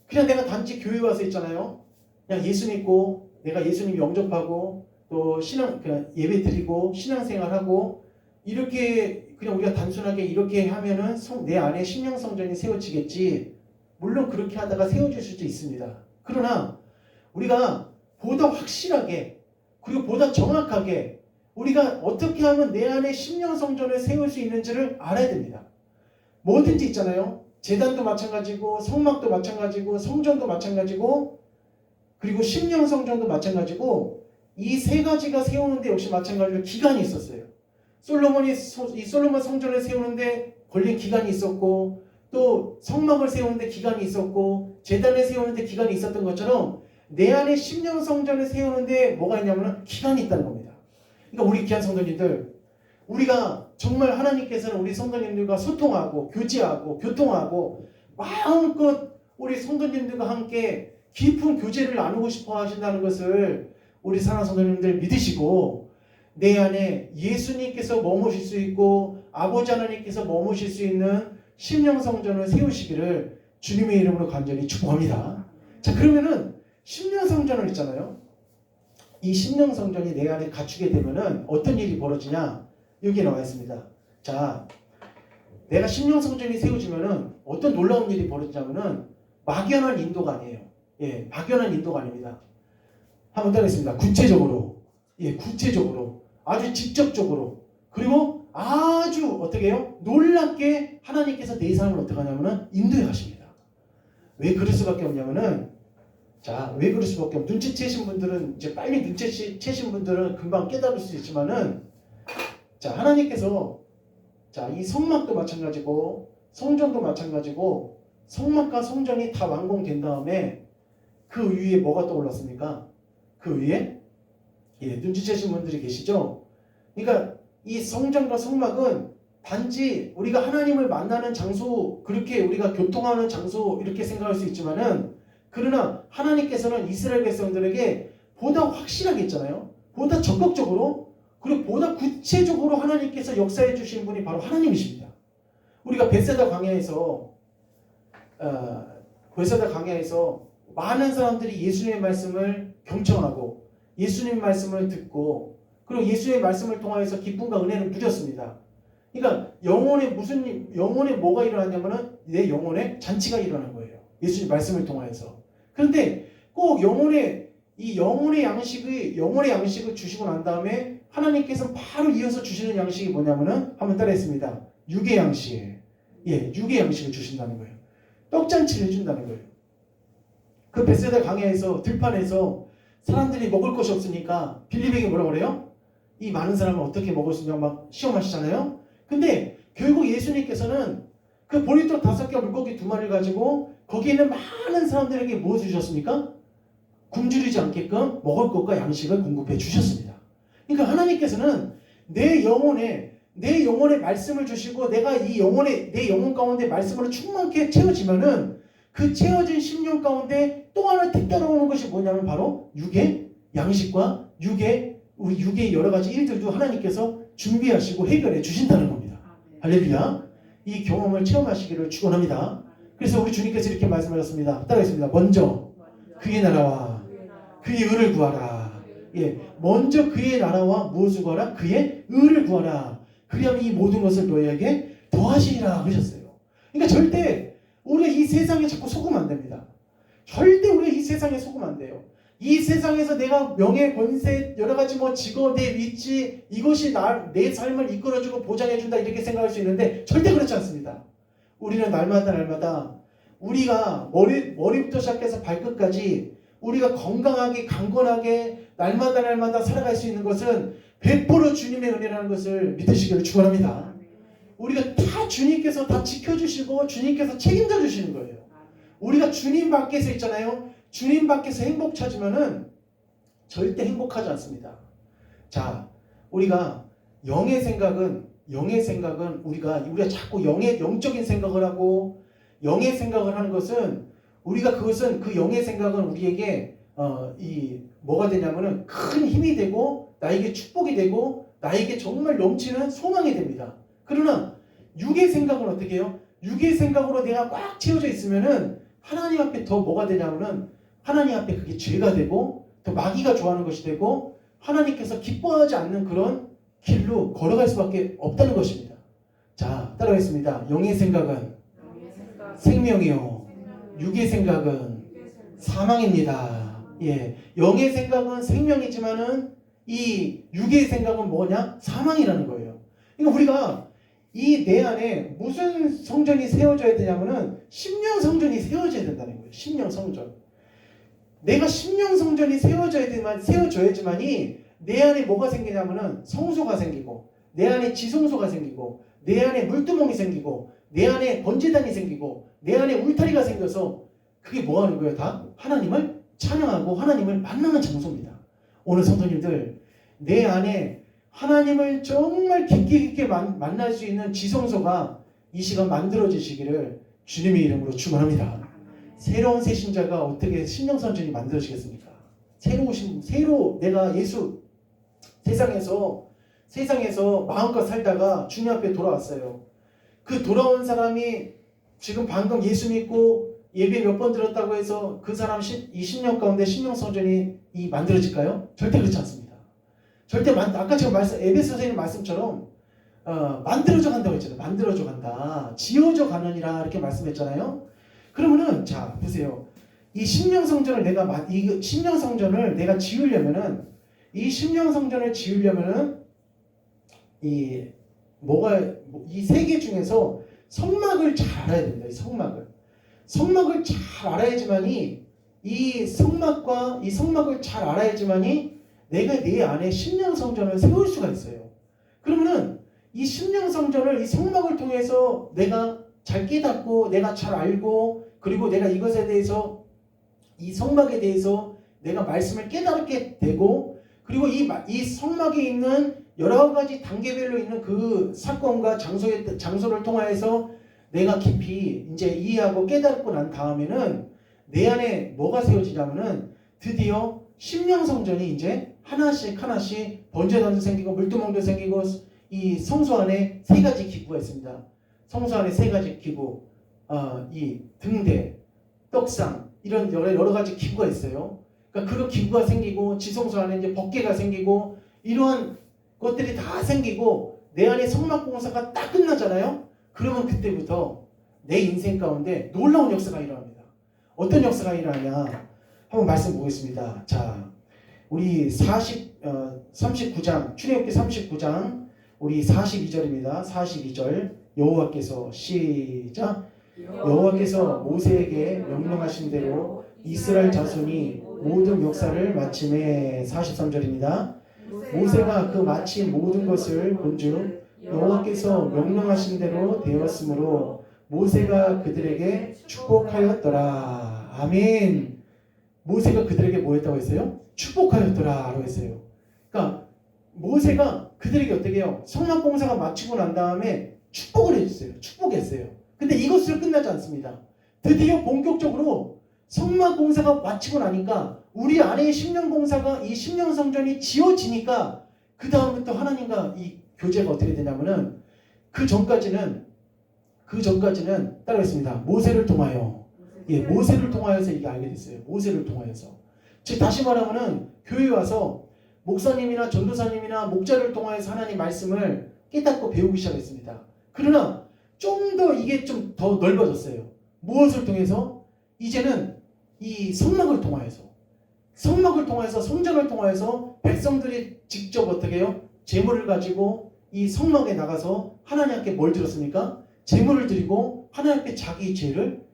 Speaker 2: 그냥 내가 단지 교회 와서 있잖아요. 그냥 예수 믿고 내가 예수님 영접하고 또 그냥 예배 드리고 신앙생활하고 이렇게 그냥 우리가 단순하게 이렇게 하면은 내 안에 심령 성전이 세워지겠지. 물론 그렇게 하다가 세워질 수도 있습니다. 그러나 우리가 보다 확실하게 그리고 보다 정확하게 우리가 어떻게 하면 내 안에 심령 성전을 세울 수 있는지를 알아야 됩니다. 뭐든지 있잖아요. 제단도 마찬가지고 성막도 마찬가지고 성전도 마찬가지고 그리고 심령 성전도 마찬가지고 이 세 가지가 세우는데 역시 마찬가지로 기간이 있었어요. 이 솔로몬 성전을 세우는데 걸린 기간이 있었고 또 성막을 세우는데 기간이 있었고 제단을 세우는데 기간이 있었던 것처럼 내 안에 심령 성전을 세우는데 뭐가 있냐면 기간이 있다는 겁니다. 그러니까 우리 귀한 성도님들, 우리가 정말 하나님께서는 우리 성도님들과 소통하고 교제하고 교통하고 마음껏 우리 성도님들과 함께 깊은 교제를 나누고 싶어 하신다는 것을 우리 사랑하는 성도님들 믿으시고 내 안에 예수님께서 머무실 수 있고 아버지 하나님께서 머무실 수 있는 심령 성전을 세우시기를 주님의 이름으로 간절히 축복합니다. 자, 그러면은 심령 성전을 있잖아요. 이 심령 성전이 내 안에 갖추게 되면은 어떤 일이 벌어지냐? 여기 나와 있습니다. 자, 내가 심령 성전이 세워지면은 어떤 놀라운 일이 벌어지냐면은 막연한 인도가 아니에요. 예, 막연한 인도가 아닙니다. 한번 따라하겠습니다. 구체적으로, 예, 구체적으로, 아주 직접적으로, 그리고 아주 어떻게 해요? 놀랍게 하나님께서 내 삶을 어떻게 하냐면은 인도해 가십니다. 왜 그럴 수밖에 없냐면은, 자, 왜 그럴 수밖에 없냐면 눈치채신 분들은 이제 빨리 눈치채신 분들은 금방 깨달을 수 있지만은, 자, 하나님께서 자, 이 성막도 마찬가지고 성전도 마찬가지고 성막과 성전이 다 완공된 다음에 그 위에 뭐가 떠올랐습니까? 그 위에 예, 눈치채신 분들이 계시죠? 그러니까 이 성전과 성막은 단지 우리가 하나님을 만나는 장소, 그렇게 우리가 교통하는 장소 이렇게 생각할 수 있지만은 그러나 하나님께서는 이스라엘 백성들에게 보다 확실하게 있잖아요. 보다 적극적으로 그리고 보다 구체적으로 하나님께서 역사해 주신 분이 바로 하나님이십니다. 우리가 베세다 광야에서 많은 사람들이 예수님의 말씀을 경청하고 예수님의 말씀을 듣고 그리고 예수님의 말씀을 통하여서 기쁨과 은혜를 누렸습니다. 그러니까 영혼에 뭐가 일어났냐면은 내 영혼에 잔치가 일어난 거예요. 예수님 말씀을 통하여서. 그런데 꼭 영혼의 양식을 주시고 난 다음에 하나님께서 바로 이어서 주시는 양식이 뭐냐면은 한번 따라했습니다. 육의 양식. 예, 육의 양식을 주신다는 거예요. 떡잔치를 해준다는 거예요. 그 베세다 강야에서 들판에서 사람들이 먹을 것이 없으니까 빌립에게 뭐라고 그래요? 이 많은 사람을 어떻게 먹을 수 있냐고 막 시험하시잖아요. 근데 결국 예수님께서는 그 보리떡 5개와 물고기 2마리를 가지고 거기에 있는 많은 사람들에게 무엇을 주셨습니까? 굶주리지 않게끔 먹을 것과 양식을 공급해 주셨습니다. 그러니까 하나님께서는 내 영혼에 말씀을 주시고 내가 내 영혼 가운데 말씀으로 충만하게 채워지면은 그 채워진 심령 가운데 또 하나 뒤따라오는 것이 뭐냐면 바로 육의 양식과 우리 육의 여러 가지 일들도 하나님께서 준비하시고 해결해 주신다는 겁니다. 할렐루야. 이 경험을 체험하시기를 축원합니다. 그래서 우리 주님께서 이렇게 말씀하셨습니다. 따라하겠습니다. 먼저 그의 나라와 그의 의를 구하라. 예, 먼저 그의 나라와 무엇을 구하라? 그의 의를 구하라. 그리하면 이 모든 것을 너희에게 더하시리라 하셨어요. 그러니까 절대 우리가 이 세상에 자꾸 속으면 안 됩니다. 절대 우리가 이 세상에 속으면 안 돼요. 이 세상에서 내가 명예, 권세, 여러 가지 직업, 내 위치 이것이 내 삶을 이끌어주고 보장해준다 이렇게 생각할 수 있는데 절대 그렇지 않습니다. 우리는 날마다 우리가 머리부터 시작해서 발끝까지 우리가 건강하게 강건하게 날마다 살아갈 수 있는 것은 100% 주님의 은혜라는 것을 믿으시기를 축원합니다. 우리가 다 주님께서 다 지켜주시고 주님께서 책임져 주시는 거예요. 우리가 주님 밖에서 있잖아요. 주님 밖에서 행복 찾으면은 절대 행복하지 않습니다. 자, 우리가 영의 생각은 우리가 자꾸 영적인 생각을 하고 영의 생각을 하는 것은 그것은 그 영의 생각은 우리에게 뭐가 되냐면은 큰 힘이 되고 나에게 축복이 되고 나에게 정말 넘치는 소망이 됩니다. 그러나 육의 생각은 어떻게 해요? 육의 생각으로 내가 꽉 채워져 있으면은 하나님 앞에 더 뭐가 되냐면은 하나님 앞에 그게 죄가 되고 더 마귀가 좋아하는 것이 되고 하나님께서 기뻐하지 않는 그런 길로 걸어갈 수밖에 없다는 것입니다. 자, 따라가겠습니다. 영의 생각은 생명이요, 육의 생각은 사망입니다. 예, 영의 생각은 생명이지만은 이 육의 생각은 뭐냐? 사망이라는 거예요. 그러니까 우리가 이 내 안에 무슨 성전이 세워져야 되냐면은 심령 성전이 세워져야 된다는 거예요. 심령 성전. 내가 심령성전이 세워져야지만이 내 안에 뭐가 생기냐면은 성소가 생기고, 내 안에 지성소가 생기고, 내 안에 물두멍이 생기고, 내 안에 번제단이 생기고, 내 안에 울타리가 생겨서 그게 뭐 하는 거예요? 다 하나님을 찬양하고 하나님을 만나는 장소입니다. 오늘 성도님들, 내 안에 하나님을 정말 깊게 만날 수 있는 지성소가 이 시간 만들어지시기를 주님의 이름으로 축원합니다. 새로운 새 신자가 어떻게 심령선전이 만들어지겠습니까? 새로 내가 예수 세상에서 마음껏 살다가 주님 앞에 돌아왔어요. 그 돌아온 사람이 지금 방금 예수 믿고 예배 몇 번 들었다고 해서 그 사람 이 10년 가운데 심령선전이 만들어질까요? 절대 그렇지 않습니다. 절대 아까 제가 에베소 선생님 말씀처럼 만들어져 간다고 했잖아요. 만들어져 간다. 지어져 가느니라 이렇게 말씀했잖아요. 그러면은 자 보세요. 이 심령성전을 내가 지으려면은 이 심령성전을 지으려면은 이 세계 중에서 성막을 잘 알아야 됩니다. 이 성막을 잘 알아야지만이 이 성막을 잘 알아야지만이 내가 내 안에 심령성전을 세울 수가 있어요. 그러면은 이 심령성전을 이 성막을 통해서 내가 잘 깨닫고 내가 잘 알고 그리고 내가 이것에 대해서 이 성막에 대해서 내가 말씀을 깨닫게 되고 그리고 이 성막에 있는 여러 가지 단계별로 있는 그 사건과 장소를 통하여서 내가 깊이 이제 이해하고 깨닫고 난 다음에는 내 안에 뭐가 세워지냐면은 드디어 심령성전이 이제 하나씩 번제단도 생기고 물두멍도 생기고 이 성소 안에 세 가지 기구가 있습니다. 성소 안에 세 가지 기구, 이 등대, 떡상 이런 여러 가지 기구가 있어요. 그러니까 그런 기구가 생기고 지성소 안에 이제 법궤가 생기고 이러한 것들이 다 생기고 내 안에 성막 공사가 딱 끝나잖아요. 그러면 그때부터 내 인생 가운데 놀라운 역사가 일어납니다. 어떤 역사가 일어나냐? 한번 말씀 보겠습니다. 자, 우리 39장 출애굽기 39장 우리 42절입니다. 42절 여호와께서 시작 여호와께서 모세에게 명령하신 대로 이스라엘 자손이 모든 역사를 마침에 43절입니다. 모세가 그 마친 모든 것을 본즉 여호와께서 명령하신 대로 되었으므로 모세가 그들에게 축복하였더라. 아멘. 모세가 그들에게 뭐 했다고 했어요? 축복하였더라 라고 했어요. 그러니까 모세가 그들에게 어떻게 해요? 성막 공사가 마치고 난 다음에 축복을 해줬어요. 축복했어요. 근데 이것으로 끝나지 않습니다. 드디어 본격적으로 성막 공사가 마치고 나니까 우리 안에 이 심령성전이 지어지니까 그 다음부터 하나님과 이 교제가 어떻게 되냐면은 그 전까지는 따라했습니다. 모세를 통하여 모세를 통하여서 이게 알게 됐어요. 모세를 통하여서. 즉 다시 말하면은 교회에 와서 목사님이나 전도사님이나 목자를 통하여서 하나님 말씀을 깨닫고 배우기 시작했습니다. 그러나 좀 더 이게 좀 더 넓어졌어요. 무엇을 통해서? 이제는 이 성막을 통하여서 성전을 통하여서 백성들이 직접 어떻게 해요? 제물을 가지고 이 성막에 나가서 하나님께 뭘 드렸습니까? 제물을 드리고 하나님께 자기 죄를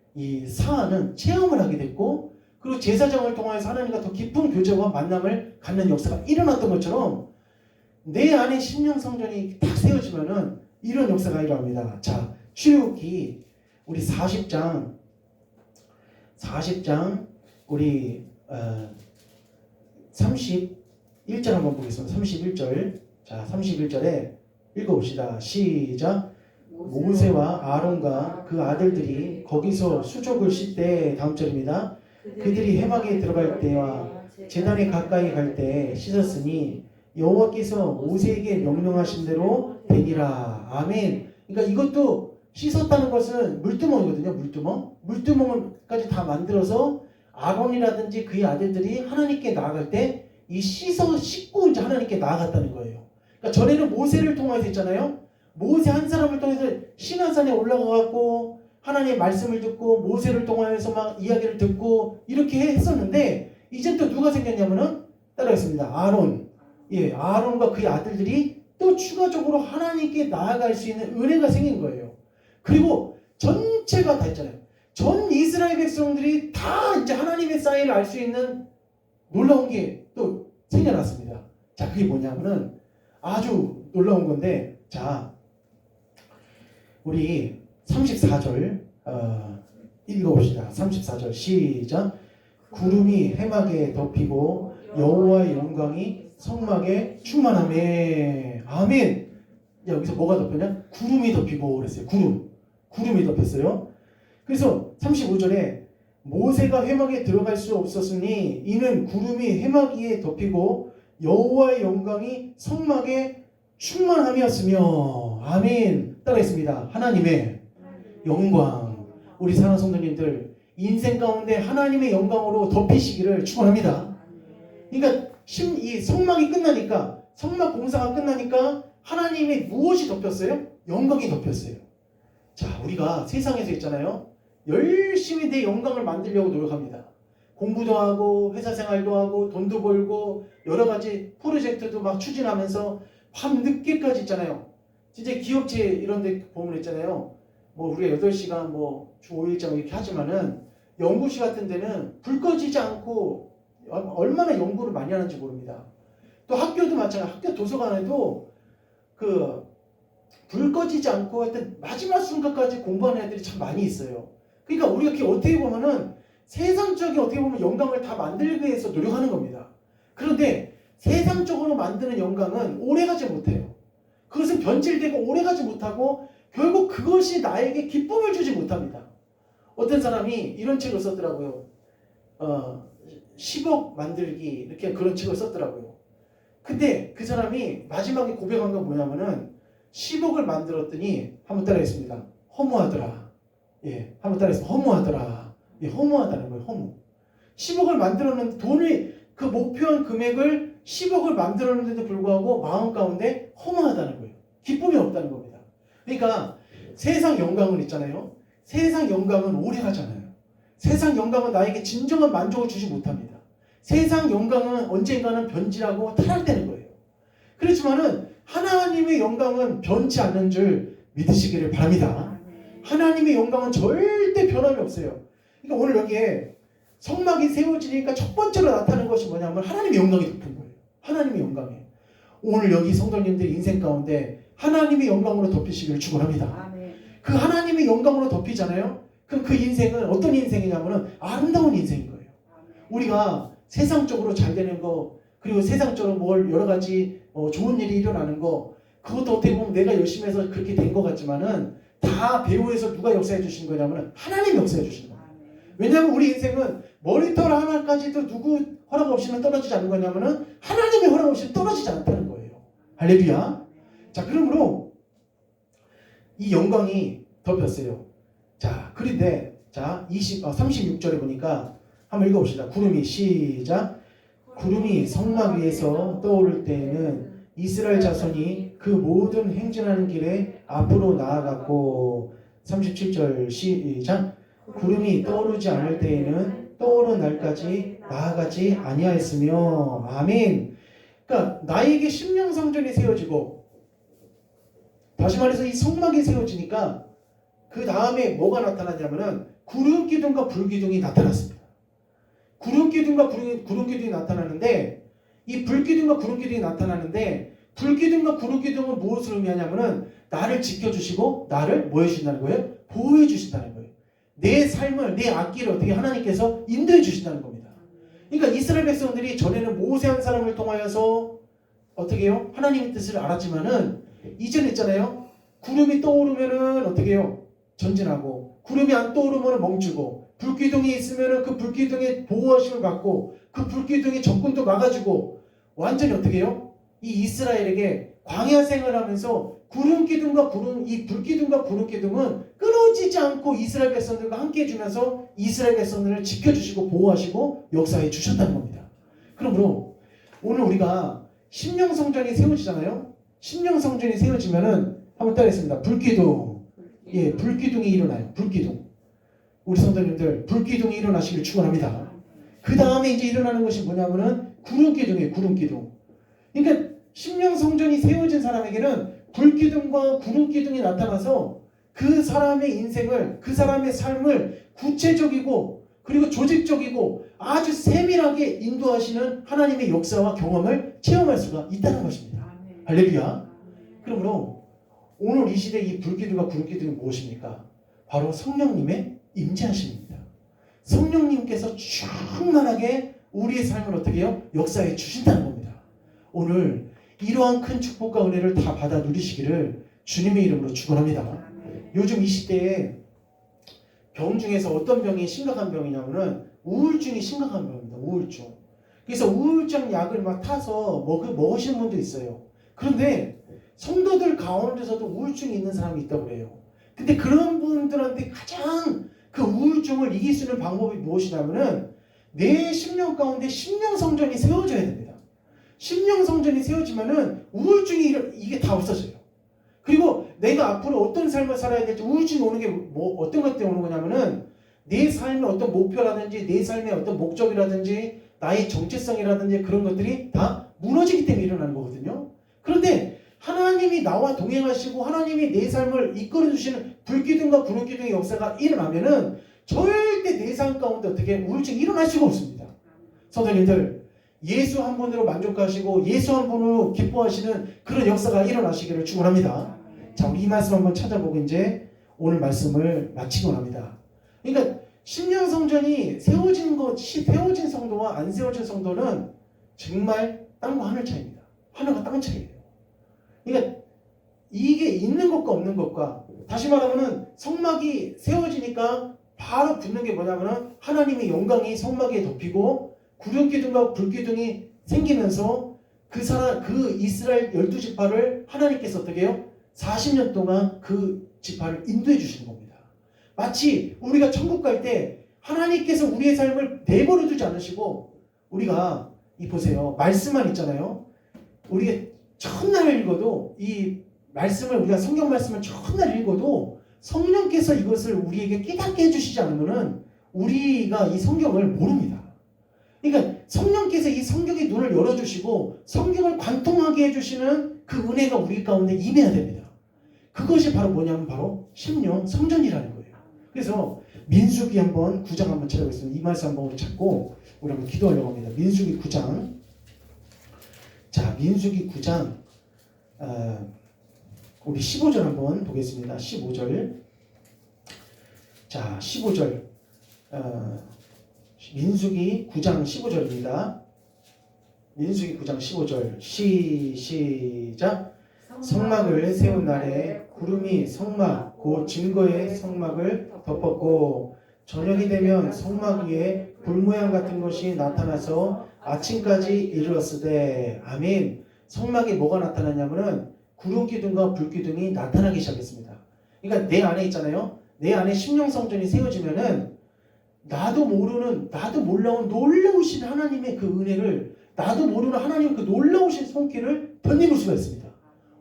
Speaker 2: 사하는 체험을 하게 됐고 그리고 제사장을 통해서 하나님과 더 깊은 교제와 만남을 갖는 역사가 일어났던 것처럼 내 안에 심령성전이 딱 세워지면은 이런 역사가 일어납니다. 자, 출애굽기 우리 40장 우리 31절 한번 보겠습니다. 31절. 자, 31절에 읽어봅시다. 시작. 모세와 아론과 그 아들들이 거기서 수족을 씻되 다음 절입니다. 그들이 회막에 들어갈 때와 제단에 가까이 갈 때 씻었으니 여호와께서 모세에게 명령하신 대로 되니라. 아멘. 그러니까 이것도 씻었다는 것은 물두멍이거든요. 물두멍까지 다 만들어서 아론이라든지 그의 아들들이 하나님께 나아갈 때 이 씻고 이제 하나님께 나아갔다는 거예요. 그러니까 전에는 모세를 통해서 했잖아요. 모세 한 사람을 통해서 시내산에 올라가갖고 하나님의 말씀을 듣고 모세를 통해서 막 이야기를 듣고 이렇게 했었는데 이젠 또 누가 생겼냐면은 따라했습니다. 아론과 그의 아들들이 또 추가적으로 하나님께 나아갈 수 있는 은혜가 생긴 거예요. 그리고 전체가 다 있잖아요. 전 이스라엘 백성들이 다 이제 하나님의 사인을 알 수 있는 놀라운 게 또 생겨났습니다. 자, 그게 뭐냐면은 아주 놀라운 건데, 자, 우리 34절 읽어봅시다. 34절 시작. 구름이 해막에 덮이고 여호와의 영광이 성막에 충만하매. 아멘. 여기서 뭐가 덮였냐? 구름이 덮이고 그랬어요. 구름이 덮였어요. 그래서 35절에 모세가 회막에 들어갈 수 없었으니 이는 구름이 회막 위에 덮이고 여호와의 영광이 성막에 충만함이었으며. 아멘. 따라했습니다. 하나님의 영광. 우리 사랑하는 성도님들, 인생 가운데 하나님의 영광으로 덮이시기를 축원합니다. 그러니까 이 성막이 끝나니까, 성막 공사가 끝나니까 하나님의 무엇이 덮였어요? 영광이 덮였어요. 자, 우리가 세상에서 있잖아요. 열심히 내 영광을 만들려고 노력합니다. 공부도 하고 회사 생활도 하고 돈도 벌고 여러 가지 프로젝트도 막 추진하면서 밤 늦게까지 있잖아요. 진짜 기업체 이런 데 보면 있잖아요. 뭐 우리가 8시간 뭐 주 5일장 이렇게 하지만은 연구실 같은 데는 불 꺼지지 않고 얼마나 연구를 많이 하는지 모릅니다. 또 학교도 마찬가지. 학교 도서관에도 불 꺼지지 않고 하여튼 마지막 순간까지 공부하는 애들이 참 많이 있어요. 그러니까 우리가 어떻게 보면은 세상적인 어떻게 보면 영광을 다 만들기 위해서 노력하는 겁니다. 그런데 세상적으로 만드는 영광은 오래가지 못해요. 그것은 변질되고 오래가지 못하고 결국 그것이 나에게 기쁨을 주지 못합니다. 어떤 사람이 이런 책을 썼더라고요. 10억 만들기 이렇게 그런 책을 썼더라고요. 근데 그 사람이 마지막에 고백한 건 뭐냐면은 10억을 만들었더니 한번 따라했습니다. 허무하더라. 예, 한번 따라했습니다. 허무하더라. 예, 허무하다는 거예요. 허무. 10억을 만들었는데 돈을 그 목표한 금액을 10억을 만들었는데도 불구하고 마음 가운데 허무하다는 거예요. 기쁨이 없다는 겁니다. 그러니까 세상 영광은 있잖아요. 세상 영광은 오래 가잖아요. 세상 영광은 나에게 진정한 만족을 주지 못합니다. 세상 영광은 언젠가는 변질하고 타락되는 거예요. 그렇지만은 하나님의 영광은 변치 않는 줄 믿으시기를 바랍니다. 하나님의 영광은 절대 변함이 없어요. 그러니까 오늘 여기에 성막이 세워지니까 첫 번째로 나타나는 것이 뭐냐면 하나님의 영광이 덮은 거예요. 하나님의 영광이. 오늘 여기 성도님들 인생 가운데 하나님의 영광으로 덮이시기를 축원합니다. 그 하나님의 영광으로 덮이잖아요. 그럼 그 인생은 어떤 인생이냐면은 아름다운 인생인 거예요. 우리가 세상적으로 잘 되는 거, 그리고 세상적으로 뭘 여러 가지 좋은 일이 일어나는 거, 그것도 어떻게 보면 내가 열심히 해서 그렇게 된 것 같지만은 다 배후에서 누가 역사해 주신 거냐면은 하나님이 역사해 주신 거예요. 왜냐하면 우리 인생은 머리털 하나까지도 누구 허락 없이는 떨어지지 않는 거냐면은 하나님의 허락 없이는 떨어지지 않다는 거예요. 할렐루야. 자, 그러므로 이 영광이 덮였어요. 자, 그런데 자 36절에 보니까 한번 읽어봅시다. 구름이 시작. 구름이 성막 위에서 떠오를 때에는 이스라엘 자손이 그 모든 행진하는 길에 앞으로 나아갔고. 37절 시작. 구름이 떠오르지 않을 때에는 떠오른 날까지 나아가지 아니하였으며. 아멘. 그러니까 나에게 심령성전이 세워지고, 다시 말해서 이 성막이 세워지니까 그 다음에 뭐가 나타나냐면은 구름 기둥과 불 기둥이 나타났습니다. 구름 기둥과 구름 기둥이 나타나는데, 이 불 기둥과 구름 기둥이 나타나는데, 불 기둥과 구름 기둥은 무엇을 의미하냐면은 나를 지켜주시고 나를 뭐 해주신다는 거예요? 보호해 주신다는 거예요. 내 삶을, 내 앞길을 어떻게 하나님께서 인도해 주신다는 겁니다. 그러니까 이스라엘 백성들이 전에는 모세 한 사람을 통하여서 어떻게 해요? 하나님의 뜻을 알았지만은 이제는 있잖아요. 구름이 떠오르면은 어떻게 해요? 전진하고, 구름이 안 떠오르면 멈추고, 불기둥이 있으면은 그 불기둥의 보호하심을 받고, 그 불기둥이 적군도 막아주고, 완전히 어떻게 해요? 이 이스라엘에게 광야 생활하면서 이 불기둥과 구름 기둥은 끊어지지 않고 이스라엘 백성들과 함께 해주면서 이스라엘 백성들을 지켜주시고 보호하시고 역사해 주셨다는 겁니다. 그러므로 오늘 우리가 심령성전이 세워지잖아요. 심령성전이 세워지면은 한번 따라했습니다. 불기둥. 예, 불기둥이 일어나요. 불기둥. 우리 성도님들 불기둥이 일어나시길 축원합니다. 그 다음에 이제 일어나는 것이 뭐냐면은 구름기둥이에요. 구름기둥. 그러니까 심령성전이 세워진 사람에게는 불기둥과 구름기둥이 나타나서 그 사람의 인생을, 그 사람의 삶을 구체적이고 그리고 조직적이고 아주 세밀하게 인도하시는 하나님의 역사와 경험을 체험할 수가 있다는 것입니다. 할렐루야. 그러므로 오늘 이 시대 이 불기둥과 구름기둥이 무엇입니까? 바로 성령님의 임재하심입니다. 성령님께서 충만하게 우리의 삶을 어떻게 해요? 역사해 주신다는 겁니다. 오늘 이러한 큰 축복과 은혜를 다 받아 누리시기를 주님의 이름으로 축원합니다. 요즘 이 시대에 병 중에서 어떤 병이 심각한 병이냐면은 우울증이 심각한 병입니다. 우울증. 그래서 우울증 약을 막 타서 먹으시는 분도 있어요. 그런데 성도들 가운데서도 우울증이 있는 사람이 있다고 그래요. 근데 그런 분들한테 가장 그 우울증을 이길 수 있는 방법이 무엇이냐면은 내 심령 가운데 심령 성전이 세워져야 됩니다. 심령 성전이 세워지면은 우울증이 이게 다 없어져요. 그리고 내가 앞으로 어떤 삶을 살아야 될지 우울증이 오는 게 어떤 것 때문에 오는 거냐면은 내 삶의 어떤 목표라든지 내 삶의 어떤 목적이라든지 나의 정체성이라든지 그런 것들이 다 무너지기 때문에 일어나는 거거든요. 그런데 하나님이 나와 동행하시고 하나님이 내 삶을 이끌어주시는 불기둥과 구름기둥의 역사가 일어나면은 절대 내 삶 가운데 어떻게 우울증이 일어날 수가 없습니다. 성도님들, 예수 한 분으로 만족하시고 예수 한 분으로 기뻐하시는 그런 역사가 일어나시기를 축원합니다. 자, 우리 이 말씀 한번 찾아보고 이제 오늘 말씀을 마치고 합니다. 그러니까 심령 성전이 세워진 성도와 안 세워진 성도는 정말 땅과 하늘 차이입니다. 하늘과 땅 차이예요. 그러니까 이게 있는 것과 없는 것과, 다시 말하면은 성막이 세워지니까 바로 붙는 게 뭐냐면은 하나님의 영광이 성막에 덮이고 구름기둥과 불기둥이 생기면서 그 이스라엘 12지파를 하나님께서 어떻게 해요? 40년 동안 그 지파를 인도해 주시는 겁니다. 마치 우리가 천국 갈 때 하나님께서 우리의 삶을 내버려 두지 않으시고, 우리가 보세요. 말씀만 있잖아요. 우리가 첫날 읽어도 이 말씀을, 우리가 성경 말씀을 첫날 읽어도 성령께서 이것을 우리에게 깨닫게 해주시지 않으면은 우리가 이 성경을 모릅니다. 그러니까 성령께서 이 성경의 눈을 열어주시고 성경을 관통하게 해주시는 그 은혜가 우리 가운데 임해야 됩니다. 그것이 바로 뭐냐면 바로 심령 성전이라는 거예요. 그래서 민수기 9장 한번 찾아보겠습니다. 이 말씀 한번 찾고 우리 한번 기도하려고 합니다. 민수기 9장. 자, 민수기 9장 우리 15절 한번 보겠습니다. 15절. 자, 15절. 민수기 9장 15절입니다. 민수기 9장 15절. 시작. 성막을 세운 날에 구름이 성막 곧 증거의 성막을 덮었고, 저녁이 되면 성막 위에 불 모양 같은 것이 나타나서 아침까지 이르렀으되. 아멘. 성막에 뭐가 나타나냐면은 구름기둥과 불기둥이 나타나기 시작했습니다. 그러니까 내 안에 있잖아요. 내 안에 심령 성전이 세워지면은 나도 몰라온 놀라우신 하나님의 그 은혜를, 나도 모르는 하나님의 그 놀라우신 손길을 덧입을 수가 있습니다.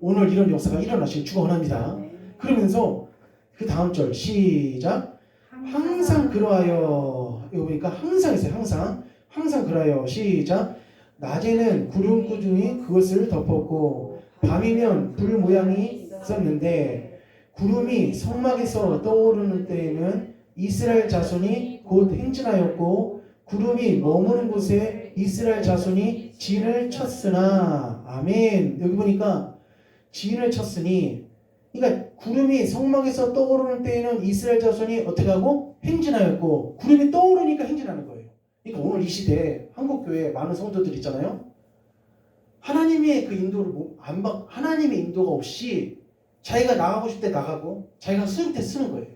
Speaker 2: 오늘 이런 역사가 일어나시길 축원합니다. 그러면서 그 다음 절 시작. 항상 그러하여. 이거 보니까 항상 있어요. 항상 그러하여. 시작. 낮에는 구름 기둥이 그것을 덮었고 밤이면 불 모양이 있었는데, 구름이 성막에서 떠오르는 때에는 이스라엘 자손이 곧 행진하였고 구름이 머무는 곳에 이스라엘 자손이 진을 쳤으나. 아멘. 여기 보니까 진을 쳤으니, 그러니까 구름이 성막에서 떠오르는 때에는 이스라엘 자손이 어떻게 하고? 행진하였고, 구름이 떠오르니까 행진하는 거예요. 그러니까 오늘 이 시대에 한국교회 많은 성도들 있잖아요. 하나님의 그 인도를 하나님의 인도가 없이 자기가 나가고 싶을 때 나가고 자기가 쓸 때 쓰는 거예요.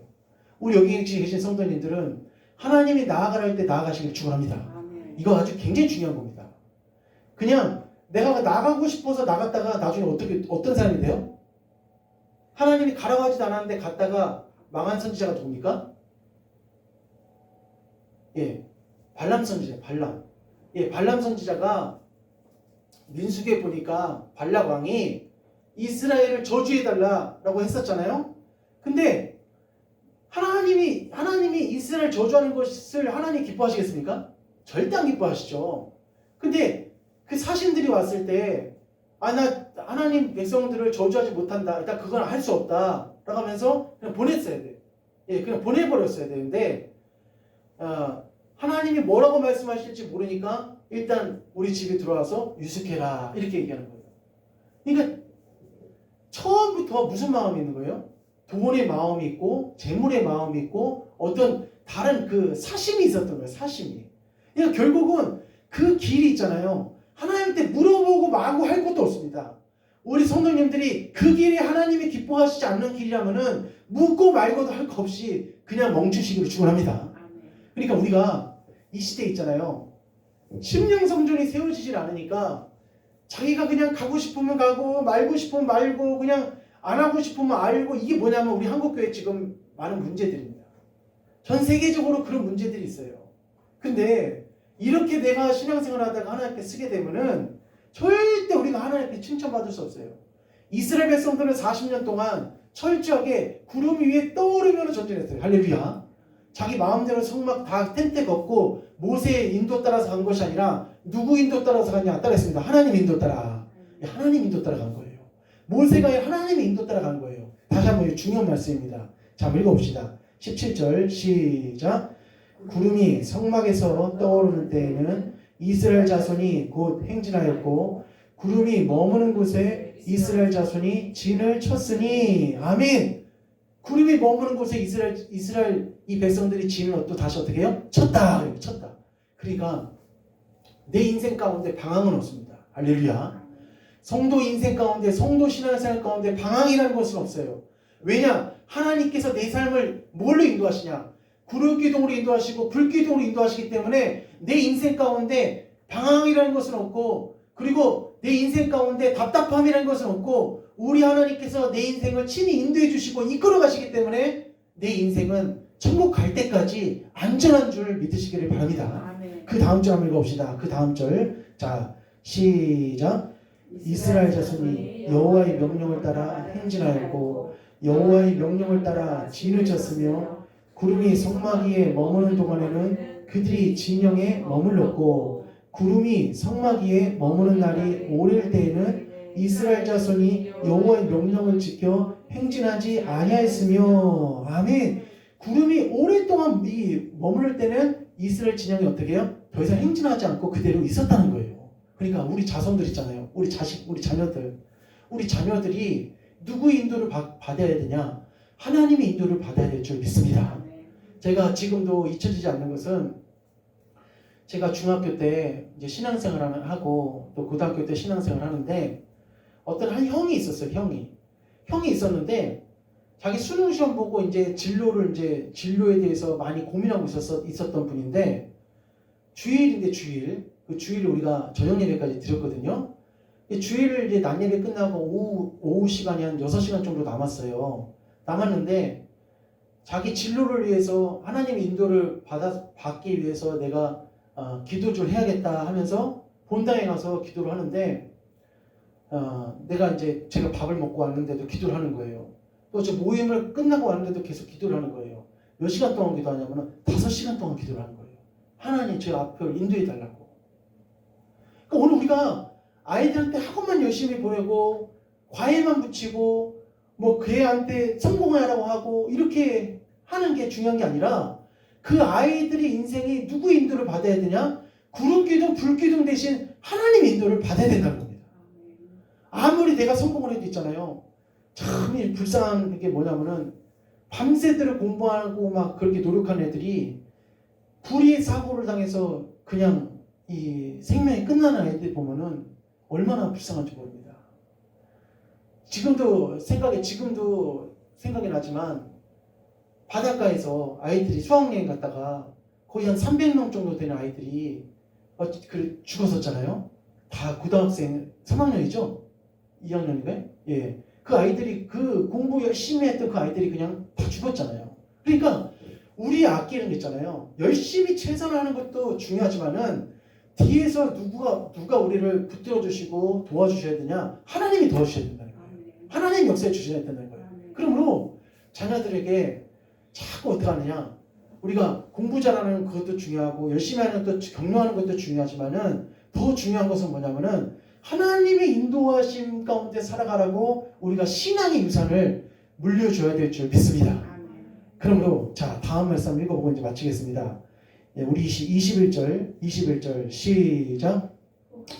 Speaker 2: 우리 여기 계신 성도님들은 하나님이 나아가라 할 때 나아가시길 축원합니다. 이거 아주 굉장히 중요한 겁니다. 그냥 내가 나가고 싶어서 나갔다가 나중에 어떤 사람이 돼요? 하나님이 가라고 하지도 않았는데 갔다가 망한 선지자가 누굽니까? 예, 발람 선지자. 발람 선지자가 민수기에 보니까 발락 왕이 이스라엘을 저주해달라고 했었잖아요. 근데 하나님이 이스라엘 저주하는 것을 하나님 기뻐하시겠습니까? 절대 안 기뻐하시죠. 근데 그 사신들이 왔을 때, 나 하나님 백성들을 저주하지 못한다, 일단 그건 할 수 없다 라고 하면서 그냥 보냈어야 돼. 예, 그냥 보내버렸어야 되는데 하나님이 뭐라고 말씀하실지 모르니까 일단 우리 집에 들어와서 유숙해라 이렇게 얘기하는 거예요. 그러니까 처음부터 무슨 마음이 있는 거예요? 돈의 마음이 있고 재물의 마음이 있고 어떤 다른 그 사심이 있었던 거예요. 사심이. 그러니까 결국은 그 길이 있잖아요. 하나님한테 물어보고 마구 할 것도 없습니다. 우리 성도님들이 그 길이 하나님이 기뻐하시지 않는 길이라면은 묻고 말고도 할 거 없이 그냥 멈추시기로 축원합니다. 그러니까 우리가 이 시대에 있잖아요. 심령 성전이 세워지질 않으니까 자기가 그냥 가고 싶으면 가고 말고 싶으면 말고 그냥 안 하고 싶으면 알고 이게 뭐냐면 우리 한국교회 지금 많은 문제들입니다. 전 세계적으로 그런 문제들이 있어요. 근데 이렇게 내가 신앙생활 하다가 하나님께 쓰게 되면은 절대 우리가 하나님께 칭찬받을 수 없어요. 이스라엘 백성들은 40년 동안 철저하게 구름 위에 떠오르며 전진했어요. 할렐루야. 자기 마음대로 성막 다 텐트 걷고 모세의 인도 따라서 간 것이 아니라 누구 인도 따라서 갔냐? 따라했습니다. 하나님 인도 따라. 하나님 인도 따라 간 거예요. 모세가 아니라 하나님의 인도 따라 간 거예요. 다시 한번 중요한 말씀입니다. 자, 한번 읽어봅시다. 17절 시작. 구름이 성막에서 떠오르는 때에는 이스라엘 자손이 곧 행진하였고 구름이 머무는 곳에 이스라엘 자손이 진을 쳤으니 아멘. 구름이 머무는 곳에 이스라엘 이 백성들이 진을 또 다시 어떻게 해요? 쳤다. 쳤다. 그러니까 내 인생 가운데 방황은 없습니다. 할렐루야. 성도 인생 가운데 성도 신앙생활 가운데 방황이라는 것은 없어요. 왜냐? 하나님께서 내 삶을 뭘로 인도하시냐? 구름기둥으로 인도하시고 불기둥으로 인도하시기 때문에 내 인생 가운데 방황이라는 것은 없고 그리고 내 인생 가운데 답답함이라는 것은 없고 우리 하나님께서 내 인생을 친히 인도해 주시고 이끌어 가시기 때문에 내 인생은 천국 갈 때까지 안전한 줄 믿으시기를 바랍니다.
Speaker 1: 아멘.
Speaker 2: 그 다음 절 한번 읽어봅시다. 그 다음 절. 자, 시작. 이스라엘 자손이 여호와의 명령을 따라 행진하였고 여호와의 명령을 따라 진을 쳤으며 구름이 성막 위에 머무는 동안에는 그들이 진영에 머물렀고 구름이 성막 위에 머무는 날이 오를 때에는 이스라엘 자손이 여호와의 명령을 지켜 행진하지 아니하였으며 아멘. 구름이 오랫동안 머무를 때는 이스라엘 진영이 어떻게 해요? 더 이상 행진하지 않고 그대로 있었다는 거예요. 그러니까 우리 자손들 있잖아요. 우리 자식, 우리 자녀들. 우리 자녀들이 누구의 인도를 받아야 되냐? 하나님의 인도를 받아야 될 줄 믿습니다. 제가 지금도 잊혀지지 않는 것은 제가 중학교 때 이제 신앙생활을 하고 또 고등학교 때 신앙생활을 하는데 어떤 한 형이 있었어요. 형이 있었는데 자기 수능 시험 보고 이제 진로에 대해서 많이 고민하고 있었던 분인데 주일인데 그 주일을 우리가 저녁 예배까지 드렸거든요. 주일을 이제 낮 예배 끝나고 오후 시간이 한 6시간 정도 남았는데 자기 진로를 위해서 하나님의 인도를 받기 위해서 내가 기도 좀 해야겠다 하면서 본당에 가서 기도를 하는데 내가 이제 제가 밥을 먹고 왔는데도 기도를 하는 거예요. 또 저 모임을 끝나고 왔는데도 계속 기도를 하는 거예요. 몇 시간 동안 기도하냐면 5시간 동안 기도를 하는 거예요. 하나님 제 앞을 인도해 달라고. 그러니까 오늘 우리가 아이들한테 학원만 열심히 보내고 과외만 붙이고 뭐 그 애한테 성공하라고 하고 이렇게 하는 게 중요한 게 아니라 그 아이들의 인생이 누구의 인도를 받아야 되냐? 구름기둥, 불기둥 대신 하나님의 인도를 받아야 된다는 겁니다. 아무리 내가 성공을 해도 있잖아요. 참 불쌍한 게 뭐냐면은 밤새도록 공부하고 막 그렇게 노력하는 애들이 불의의 사고를 당해서 그냥 이 생명이 끝나는 애들 보면은 얼마나 불쌍한지 모릅니다. 지금도 생각이 나지만 바닷가에서 아이들이 수학여행 갔다가 거의 한 300명 정도 되는 아이들이 죽었었잖아요. 다 고등학생 3학년이죠? 2학년인가요? 예. 그 아이들이 그 공부 열심히 했던 그 아이들이 그냥 다 죽었잖아요. 그러니까 우리 아끼는 게 있잖아요. 열심히 최선을 하는 것도 중요하지만은 뒤에서 누가 우리를 붙들어 주시고 도와주셔야 되냐? 하나님이 도와주셔야 된다는 거예요. 하나님 역사에 주셔야 된다는 거예요. 그러므로 자녀들에게 자꾸 어떻게 하느냐? 우리가 공부 잘하는 것도 중요하고 열심히 하는 것도 격려하는 것도 중요하지만은 더 중요한 것은 뭐냐면은 하나님의 인도하심 가운데 살아가라고 우리가 신앙의 유산을 물려줘야 될 줄 믿습니다. 그러므로 자 다음 말씀 읽어보고 이제 마치겠습니다. 우리 21절 시작.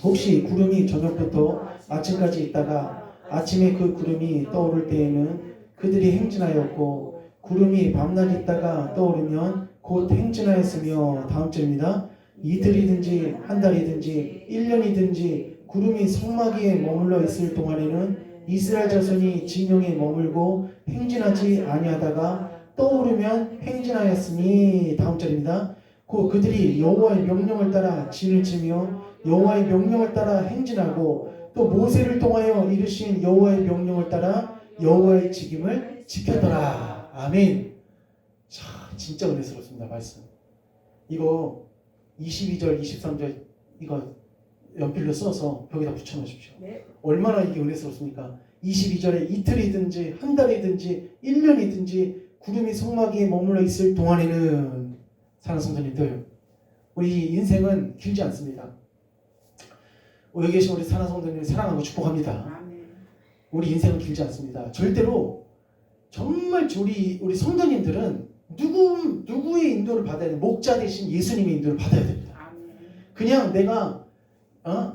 Speaker 2: 혹시 구름이 저녁부터 아침까지 있다가 아침에 그 구름이 떠오를 때에는 그들이 행진하였고 구름이 밤낮 있다가 떠오르면 곧 행진하였으며 다음 절입니다. 이틀이든지 한 달이든지 1년이든지 구름이 성막에 머물러 있을 동안에는 이스라엘 자손이 진영에 머물고 행진하지 아니하다가 떠오르면 행진하였으니 다음 절입니다. 그들이 여호와의 명령을 따라 진을 치며 여호와의 명령을 따라 행진하고 또 모세를 통하여 이르신 여호와의 명령을 따라 여호와의 직임을 지켰더라. 아멘. 자, 진짜 은혜스럽습니다. 말씀. 이거 22절, 23절 이거 연필로 써서 벽에다 붙여놓으십시오.
Speaker 1: 네.
Speaker 2: 얼마나 이게 은혜스럽습니까? 22절에 이틀이든지 한 달이든지 1년이든지 구름이 성막에 머물러 있을 동안에는 사랑하는 성도님들, 우리 인생은 길지 않습니다. 여기 계신 우리 사랑하는 성도님을 사랑하고 축복합니다. 우리 인생은 길지 않습니다. 절대로 정말 우리 성도님들은 누구의 인도를 받아야 돼요? 목자 대신 예수님의 인도를 받아야 됩니다. 그냥 내가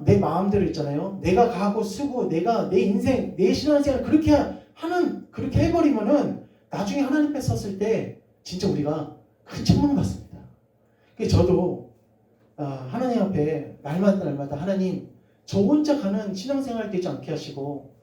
Speaker 2: 내 마음대로 있잖아요. 내가 가고 쓰고 내가 내 인생, 내 신앙생활 그렇게 해버리면은 나중에 하나님 앞에 섰을 때 진짜 우리가 큰 책망 받습니다. 그래서 저도 하나님 앞에 날마다 하나님 저 혼자 가는 신앙생활 되지 않게 하시고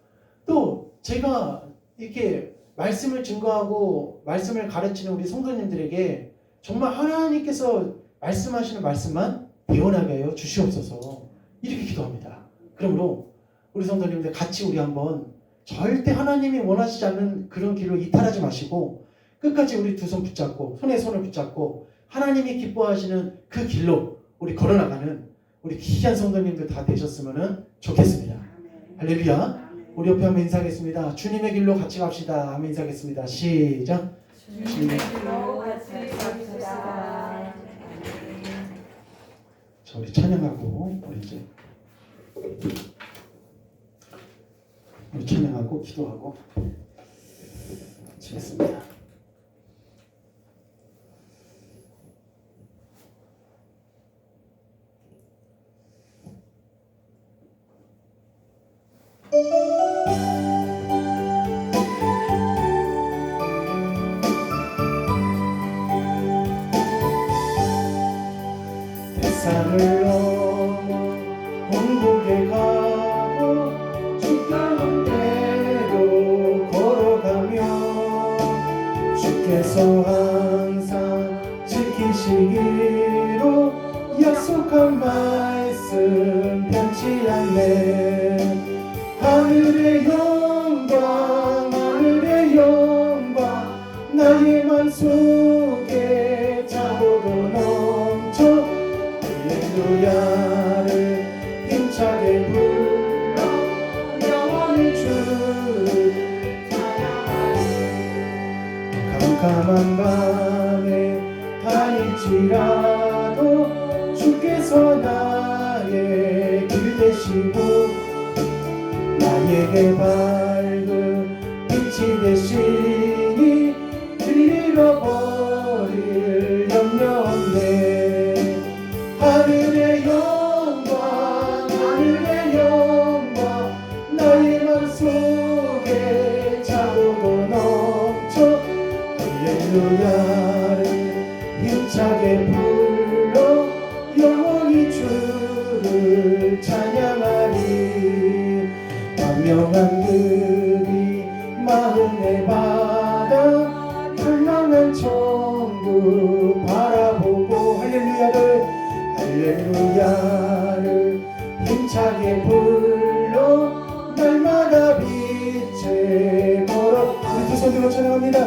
Speaker 2: 또 제가 이렇게 말씀을 증거하고 말씀을 가르치는 우리 성도님들에게 정말 하나님께서 말씀하시는 말씀만 대언하게 하여 주시옵소서 이렇게 기도합니다. 그러므로 우리 성도님들 같이 우리 한번 절대 하나님이 원하시지 않는 그런 길로 이탈하지 마시고 끝까지 우리 두 손 붙잡고 손에 손을 붙잡고 하나님이 기뻐하시는 그 길로 우리 걸어나가는 우리 귀한 성도님들 다 되셨으면 좋겠습니다. 할렐루야. 우리 옆에 한번 인사하겠습니다. 주님의 길로 같이 갑시다. 한번 인사하겠습니다. 시작.
Speaker 1: 주님의 길로 같이 갑시다.
Speaker 2: 자, 우리 찬양하고 우리 이제 우리 찬양하고 기도하고 치겠습니다. 세상을 넘어 본국에 가고 주가는 대로 걸어가며 주께서 항상 지키시기로 약속한 말씀 변치 않네. 하늘의 영광 나의 맘속에 자고도 넘쳐 할렐루야를 힘차게 불러 영원히 주를 찬양하리. 캄캄한 밤에 다닐지라도 주께서 나의 길 되시고 나에게 밝은 빛이 되시니 잃어버릴 염려 없네. 하늘의 영광 나의 맘속에 자고도 넘쳐 할렐루야를 힘차게 불러 영원히 주를 찬양하리. 광명한 들이 마음에 받아 불망한 천국 바라보고 할렐루야를 힘차게 불러 날마다 빛에 걸어 우리 두 손 들어 찬양합니다.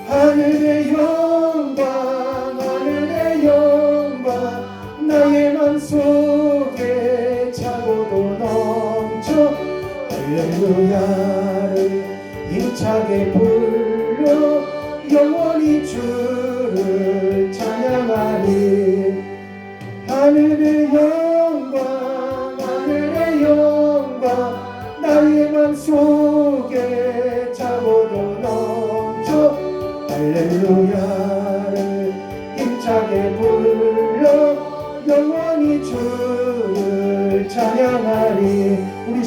Speaker 2: 하늘의 영광 나의 맘속에 차고도 넘쳐 할렐루야를 힘차게 불러 영원히 주를 찬양하리. 하늘의 영광 나의 맘속에 차고도 넘쳐 할렐루야를 힘차게 불러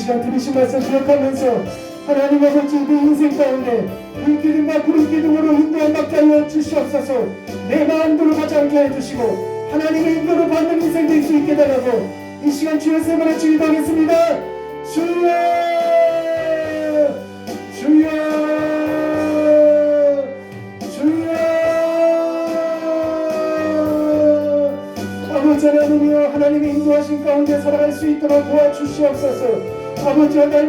Speaker 2: 시간 들으신 말씀 기억하면서 하나님 아버지 내 인생 가운데 불기둥과 구름기둥으로 인도함 받게 하여 주시옵소서. 내 마음대로 가지 않게 해주시고 하나님의 인도를 받는 인생 될 수 있게 달라고 이 시간 주여 세번에 주의하겠습니다. 주여 주여 주여. 아버지 하나님이여 하나님의 인도하신 가운데 살아갈 수 있도록 도와주시옵소서. 아버지와 날